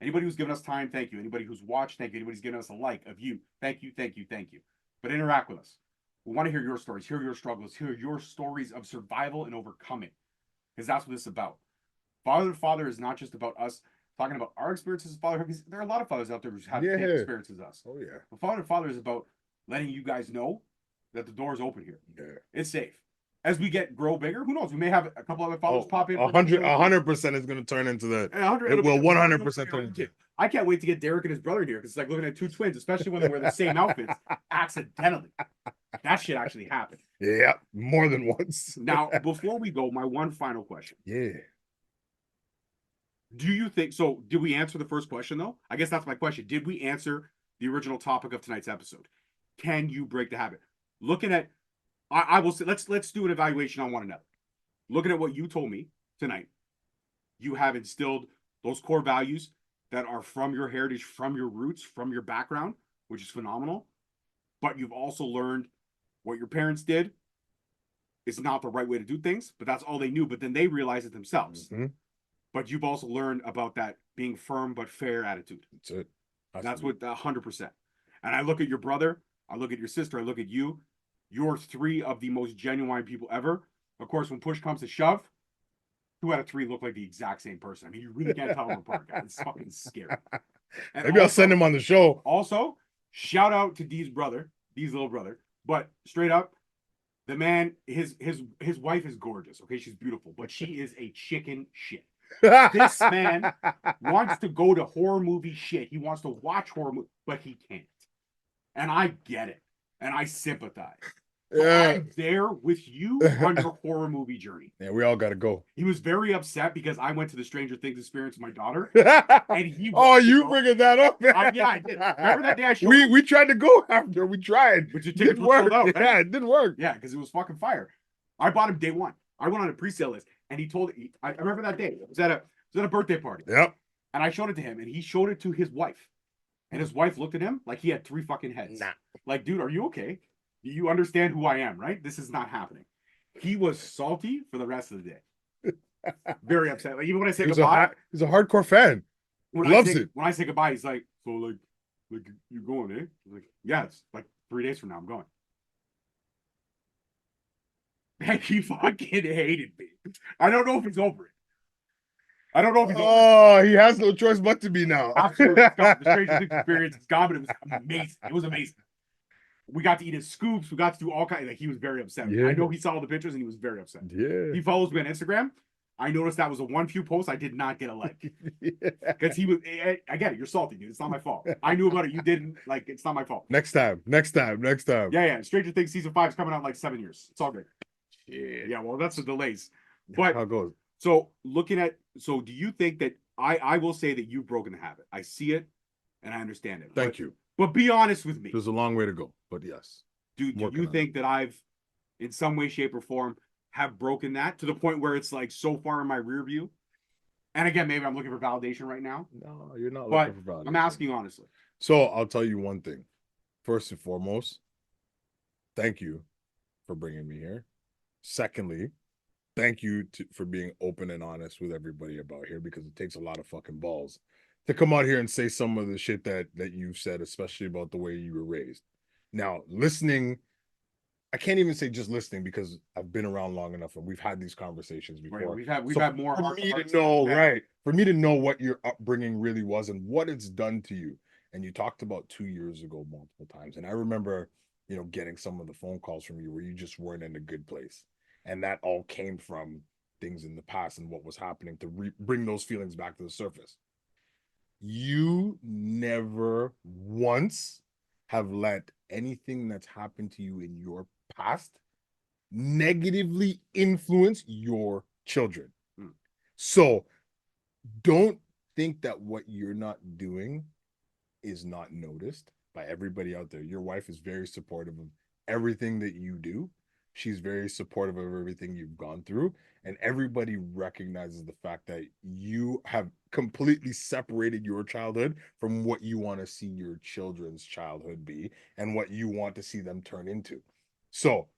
Anybody who's given us time, thank you. Anybody who's watched, thank you. Anybody's given us a like of you, thank you, thank you, thank you. But interact with us. We want to hear your stories, hear your struggles, hear your stories of survival and overcoming. Because that's what this is about. Father to Father is not just about us talking about our experiences as fatherhood, because there are a lot of fathers out there who have the same experiences as us. Oh yeah. But Father to Father is about letting you guys know that the door is open here. Yeah. It's safe. As we grow bigger, who knows? We may have a couple other fathers pop in. 100% is going to turn into that. It will 100% turn into. I can't wait to get Derek and his brother here because it's like looking at two twins, especially when they wear the same outfits accidentally. That shit actually happened. Yeah, more than once. Now, before we go, my one final question. Yeah. Do you think so? Did we answer the first question though? I guess that's my question. Did we answer the original topic of tonight's episode? Can you break the habit? Looking at, I will say, let's do an evaluation on one another. Looking at what you told me tonight, you have instilled those core values that are from your heritage, from your roots, from your background, which is phenomenal. But you've also learned what your parents did is not the right way to do things, but that's all they knew. But then they realized it themselves. Mm-hmm. But you've also learned about that being firm but fair attitude. That's it. That's what 100%. And I look at your brother, I look at your sister, I look at you. You're three of the most genuine people ever. Of course, when push comes to shove, 2 out of 3 look like the exact same person. I mean, you really can't tell them apart, guys. It's fucking scary. And maybe I'll send him on the show. Also, shout out to Dee's little brother. But straight up, the man, his wife is gorgeous. Okay, she's beautiful, but she is a chicken shit. This man wants to go to horror movie shit. He wants to watch horror movie, but he can't. And I get it. And I sympathize. So I'm there with you on your horror movie journey. Yeah, we all got to go. He was very upset because I went to the Stranger Things experience with my daughter. And he you bringing that up? Yeah, I did. Remember that day I showed we tried to go after. We tried. But your tickets didn't work. Out, right? Yeah, it didn't work. Yeah, because it was fucking fire. I bought him day one. I went on a pre-sale list, and he told me. I remember that day. It was at a birthday party. Yep. And I showed it to him, and he showed it to his wife. And his wife looked at him like he had 3 fucking heads. Nah. Like, dude, are you okay? Do you understand who I am, right? This is not happening. He was salty for the rest of the day. Very upset. Like, even when I say goodbye. He's a hardcore fan. Loves it. When I say goodbye, he's like, so like you're going, eh? I'm like, yeah, it's like 3 days from now, I'm going. And he fucking hated me. I don't know if he's over it. I don't know if he's over it. He has no choice but to be now. Absolutely. The Stranger Things experience is gone, but it was amazing. It was amazing. We got to eat his scoops. We got to do all kinds. Like, he was very upset. Yeah. I know he saw all the pictures and he was very upset. Yeah. He follows me on Instagram. I noticed that was a 1 view post. I did not get a like. Because he was, I get it. You're salty, dude. It's not my fault. I knew about it. You didn't. Like, it's not my fault. Next time. Yeah. Stranger Things season 5 is coming out in like 7 years. It's all good. Yeah, well, that's the delays. But how it goes. So do you think that I will say that you've broken the habit? I see it and I understand it. Thank you. But be honest with me. There's a long way to go, but yes. Do you think that I've, in some way, shape, or form, have broken that to the point where it's like so far in my rear view? And again, maybe I'm looking for validation right now. No, you're not looking for validation. I'm asking honestly. So I'll tell you one thing. First and foremost, thank you for bringing me here. Secondly, thank you for being open and honest with everybody about here, because it takes a lot of fucking balls to come out here and say some of the shit that you've said, especially about the way you were raised. Now, listening, I can't even say just listening because I've been around long enough and we've had these conversations before. Right, we've So had more for heart me to hearts know, than- right? For me to know what your upbringing really was and what it's done to you. And you talked about 2 years ago multiple times. And I remember, getting some of the phone calls from you where you just weren't in a good place. And that all came from things in the past and what was happening to bring those feelings back to the surface. You never once have let anything that's happened to you in your past negatively influence your children. Mm. So don't think that what you're not doing is not noticed by everybody out there. Your wife is very supportive of everything that you do. She's very supportive of everything you've gone through. And everybody recognizes the fact that you have completely separated your childhood from what you want to see your children's childhood be and what you want to see them turn into. So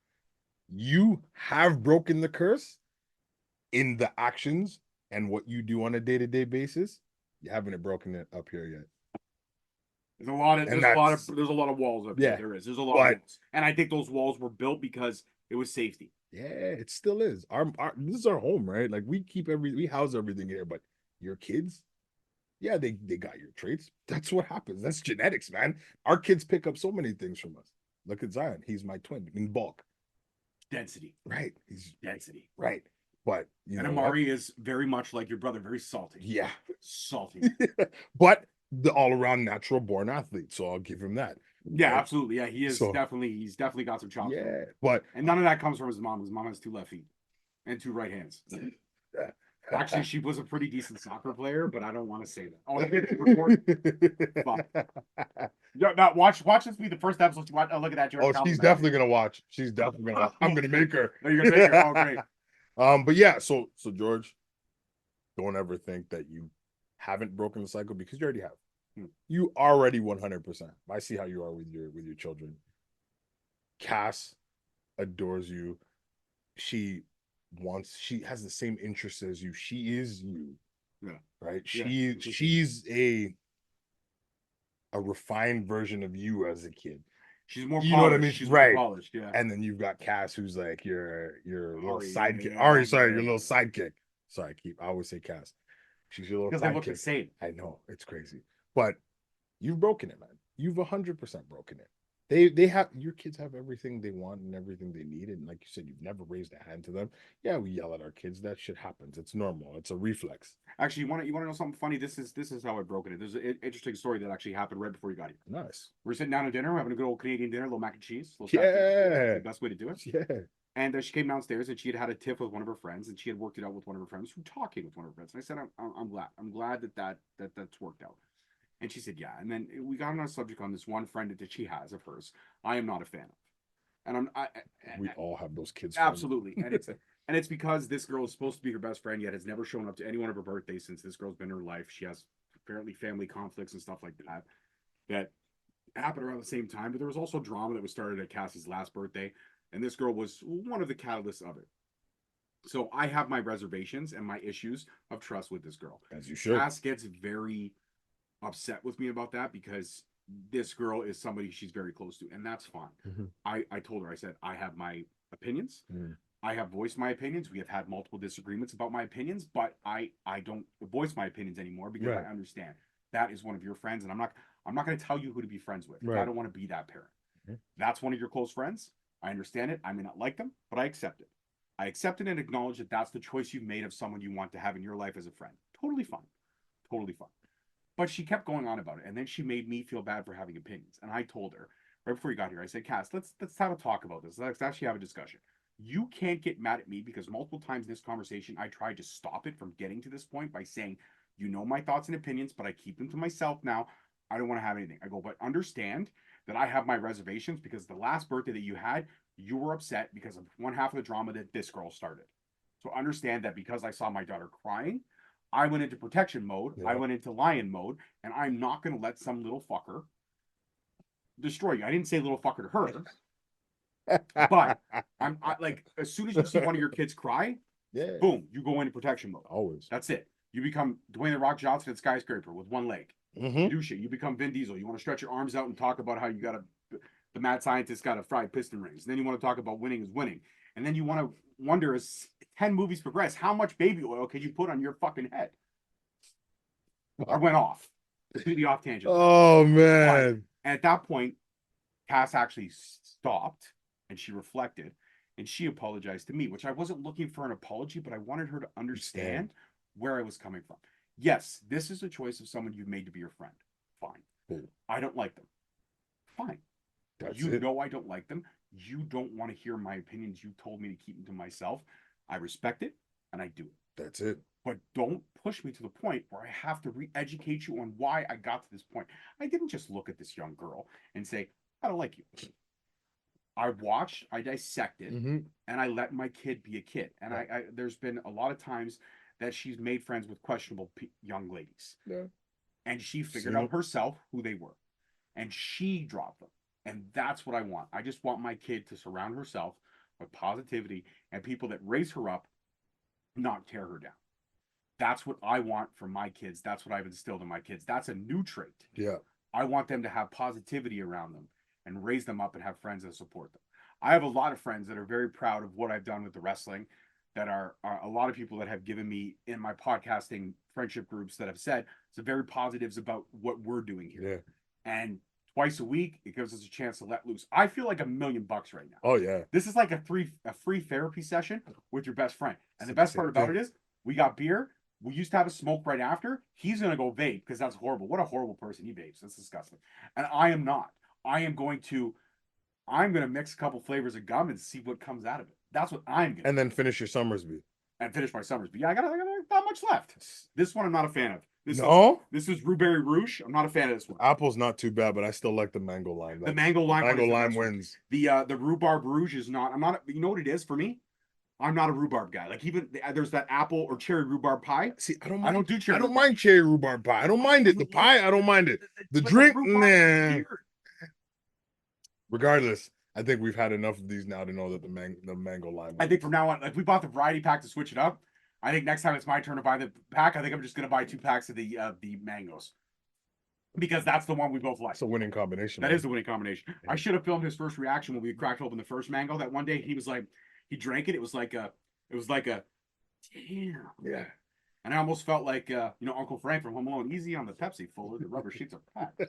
you have broken the curse in the actions and what you do on a day-to-day basis. You haven't broken it up here yet. There's a lot of walls up Yeah, here. There's a lot of but walls. And I think those walls were built because it was safety. yeah, it still is. Our this is our home, right? Like we house everything here, but your kids, yeah, they got your traits. That's what happens. That's genetics, man. Our kids pick up so many things from us. Look at Zion. He's my twin in bulk. Density. Right. He's Density. right. But and Amari is very much like your brother, very salty. Yeah. Salty. But the all-around natural born athlete. So I'll give him that. Yeah, right? absolutely. Yeah, he's definitely got some chops. Yeah, but and none of that comes from his mom. His mom has 2 left feet and 2 right hands. Actually, she was a pretty decent soccer player, but I don't want to say that. Oh, no, watch this be the first episode. You watch. Oh, look at that. Oh, she's definitely gonna watch. She's definitely gonna watch. I'm gonna make her. No, you're gonna make her. Oh, great. But yeah, so George, don't ever think that you haven't broken the cycle because you already have. You already 100%. I see how you are with your children. Cass adores you. She has the same interests as you. She is you. Yeah. Right? Yeah. She's a refined version of you as a kid. She's more you polished. know what I mean? She's right. more polished, yeah. And then you've got Cass, who's like your little Ari, sidekick. yeah, Ari, sorry, yeah. your little sidekick. Sorry, I always say Cass. She's your little Because sidekick. they look the same. I know, it's crazy. But you've broken it, man. You've 100% broken it. Your kids have everything they want and everything they need. And like you said, you've never raised a hand to them. Yeah, we yell at our kids. That shit happens. It's normal. It's a reflex. Actually, you want to know something funny? This is how I've broken it. There's an interesting story that actually happened right before you got here. Nice. We're sitting down at dinner, having a good old Canadian dinner, a little mac and cheese. Yeah. The best way to do it. Yeah. And she came downstairs and she had a tiff with one of her friends, and she had worked it out with one of her friends who talking with one of her friends. And I said, I'm glad that's worked out. And she said, yeah. And then we got on a subject on this one friend that she has of hers. I am not a fan of, and we all have those kids. Absolutely, and it's because this girl is supposed to be her best friend, yet has never shown up to any one of her birthdays since this girl's been in her life. She has apparently family conflicts and stuff like that happened around the same time. But there was also drama that was started at Cassie's last birthday, and this girl was one of the catalysts of it. So I have my reservations and my issues of trust with this girl. As you should. Cass gets very upset with me about that because this girl is somebody she's very close to, and that's fine. Mm-hmm. I told her, I said, I have my opinions. I have voiced my opinions. We have had multiple disagreements about my opinions, but I don't voice my opinions anymore because I understand that is one of your friends, and I'm not going to tell you who to be friends with. I don't want to be that parent. That's one of your close friends. I understand it. I may not like them, but I accept it. I accept it and acknowledge that that's the choice you've made of someone you want to have in your life as a friend. Totally fine. Totally fine. But she kept going on about it, and then she made me feel bad for having opinions. And I told her right before you got here, I said, Cass, let's have a talk about this. Let's actually have a discussion. You can't get mad at me because multiple times in this conversation, I tried to stop it from getting to this point by saying, you know my thoughts and opinions, but I keep them to myself now. I don't want to have anything. I go, but understand that I have my reservations because the last birthday that you had, you were upset because of one half of the drama that this girl started. So understand that because I saw my daughter crying, I went into protection mode. I went into lion mode, and I'm not going to let some little fucker destroy you. I didn't say little fucker to her, but like, as soon as you see one of your kids cry, boom, you go into protection mode. Always. That's it. You become Dwayne the Rock Johnson at Skyscraper with one leg. Mm-hmm. You do shit. You become Vin Diesel. You want to stretch your arms out and talk about how you got to the mad scientist got a fried piston rings. And then you want to talk about winning is winning. And then you want to wonder, as 10 movies progress, how much baby oil can you put on your fucking head? I went off. Completely off tangent. Oh man. And at that point, Cass actually stopped and she reflected and she apologized to me, which I wasn't looking for an apology, but I wanted her to understand where I was coming from. Yes, this is a choice of someone you've made to be your friend. Fine. Cool. I don't like them. Fine. You know I don't like them. You don't want to hear my opinions. You told me to keep them to myself. I respect it and I do it. That's it. But don't push me to the point where I have to re-educate you on why I got to this point. I didn't just look at this young girl and say, I don't like you. I watched, I dissected, and I let my kid be a kid. And I there's been a lot of times that she's made friends with questionable young ladies. Yeah. And she figured out herself who they were. And she dropped them. And that's what I want. I just want my kid to surround herself with positivity and people that raise her up, not tear her down. That's what I want for my kids. That's what I've instilled in my kids. That's a new trait. Yeah. I want them to have positivity around them and raise them up and have friends that support them. I have a lot of friends that are very proud of what I've done with the wrestling, that are a lot of people that have given me in my podcasting friendship groups that have said some very positives about what we're doing here. Yeah. And twice a week, it gives us a chance to let loose. I feel like $1 million right now. Oh yeah. This is like a free therapy session with your best friend. And the best part about it is we got beer. We used to have a smoke right after. He's going to go vape because that's horrible. What a horrible person. He vapes. That's disgusting. And I am not. I'm going to mix a couple flavors of gum and see what comes out of it. That's what I'm going to And then finish your Summersby. And finish my Summersby. Yeah, I got not much left. This one I'm not a fan of. This is Rhubarb Rouge. I'm not a fan of this one. Apple's not too bad, but I still like the mango lime. The mango lime. Mango lime wins. The Rhubarb Rouge is not. I'm not. You know what it is for me? I'm not a rhubarb guy. Like even there's that apple or cherry rhubarb pie. See, I don't do cherry. I don't mind cherry rhubarb pie. I don't mind it. The pie, I don't mind it. The drink, nah. Regardless, I think we've had enough of these now to know that the mango lime. I think from now on, like we bought the variety pack to switch it up. I think next time it's my turn to buy the pack. I think I'm just gonna buy 2 packs of the mangoes. Because that's the one we both like. It's a winning combination. That is the winning combination. Yeah. I should have filmed his first reaction when we cracked open the first mango. That one day he was like, he drank it. It was like a damn. Yeah. And I almost felt like Uncle Frank from Home Alone. Easy on the Pepsi, full of the rubber sheets are packed.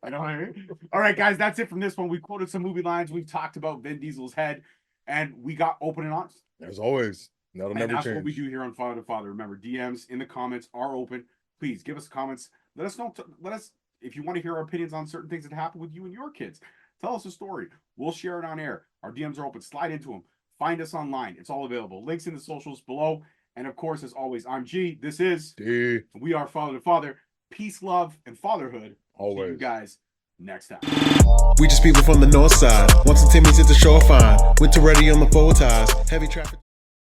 I know what I mean? All right, guys, that's it from this one. We quoted some movie lines. We've talked about Vin Diesel's head, and we got open and honest. As always. That'll never change. That's what we do here on Father to Father. Remember, DMs in the comments are open. Please give us comments. Let us know. Let us, if you want to hear our opinions on certain things that happen with you and your kids. Tell us a story. We'll share it on air. Our DMs are open. Slide into them. Find us online. It's all available. Links in the socials below. And of course, as always, I'm G. This is D. We are Father to Father. Peace, love, and fatherhood. Always. See you guys next time. We just people from the north side. Once the Timmy's hit the shore fine. Winter ready on the four ties. Heavy traffic.